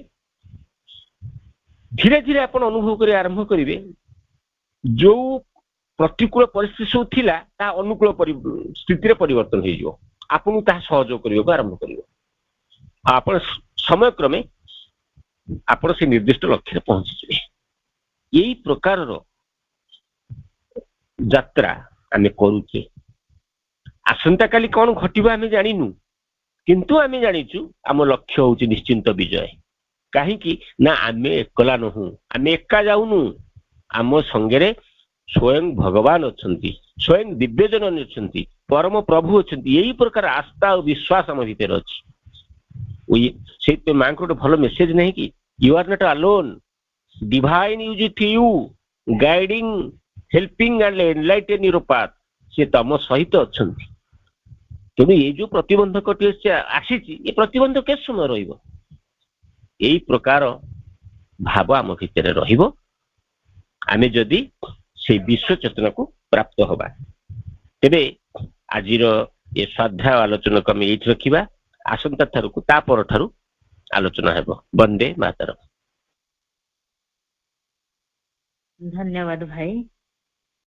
ଧୀରେ ଧୀରେ ଆପଣ ଅନୁଭବ କରି ଆରମ୍ଭ କରିବେ, ଯୋଉ ପ୍ରତିକୂଳ ପରିସ୍ଥିତି ସବୁ ଥିଲା ତାହା ଅନୁକୂଳ ସ୍ଥିତିରେ ପରିବର୍ତ୍ତନ ହେଇଯିବ, ଆପଣଙ୍କୁ ତାହା ସହଯୋଗ କରିବାକୁ ଆରମ୍ଭ କରିବ। ଆପଣ ସମୟକ୍ରମେ ଆପଣ ସେ ନିର୍ଦ୍ଦିଷ୍ଟ ଲକ୍ଷ୍ୟରେ ପହଞ୍ଚିଯିବେ। ଏଇ ପ୍ରକାରର ଯାତ୍ରା ଆମେ କରୁଛେ। ଆସନ୍ତାକାଲି କଣ ଘଟିବ ଆମେ ଜାଣିନୁ, କିନ୍ତୁ ଆମେ ଜାଣିଛୁ ଆମ ଲକ୍ଷ୍ୟ ହଉଛି ନିଶ୍ଚିନ୍ତ ବିଜୟ। କାହିଁକି ନା ଆମେ ଏକଲା ନୁହଁ, ଆମେ ଏକା ଯାଉନୁ, ଆମ ସଙ୍ଗରେ ସ୍ୱୟଂ ଭଗବାନ ଅଛନ୍ତି, ସ୍ୱୟଂ ଦିବ୍ୟଜନ ଅଛନ୍ତି, ପରମ ପ୍ରଭୁ ଅଛନ୍ତି। ଏଇ ପ୍ରକାର ଆସ୍ଥା ଆଉ ବିଶ୍ୱାସ ଆମ ଭିତରେ ଅଛି। ସେଇଥିପାଇଁ ମାଙ୍କ ଗୋଟେ ଭଲ ମେସେଜ ନାହିଁ କି, you are not alone, divine is with you, guiding, helping and enlighten your path. ସେ ତମ ସହିତ ଅଛନ୍ତି। ତେଣୁ ଏଇ ଯୋଉ ପ୍ରତିବନ୍ଧକଟି ଆସିଛି, ଏ ପ୍ରତିବନ୍ଧକ କେତେ ସମୟ ରହିବ? ଏଇ ପ୍ରକାର ଭାବ ଆମ ଭିତରେ ରହିବ, ଆମେ ଯଦି ସେଇ ବିଶ୍ୱ ଚେତନାକୁ ପ୍ରାପ୍ତ ହବା। ତେବେ ଆଜିର ଏ ସ୍ୱାଧ୍ୟାୟ ଆଲୋଚନାକୁ ଆମେ ଏଇଠି ରଖିବା। ଆସନ୍ତା ଠାରୁକୁ ତା ପରଠାରୁ ଆଲୋଚନା ହେବ। ବନ୍ଦେ ମାତରମ୍। ଧନ୍ୟବାଦ ଭାଇ।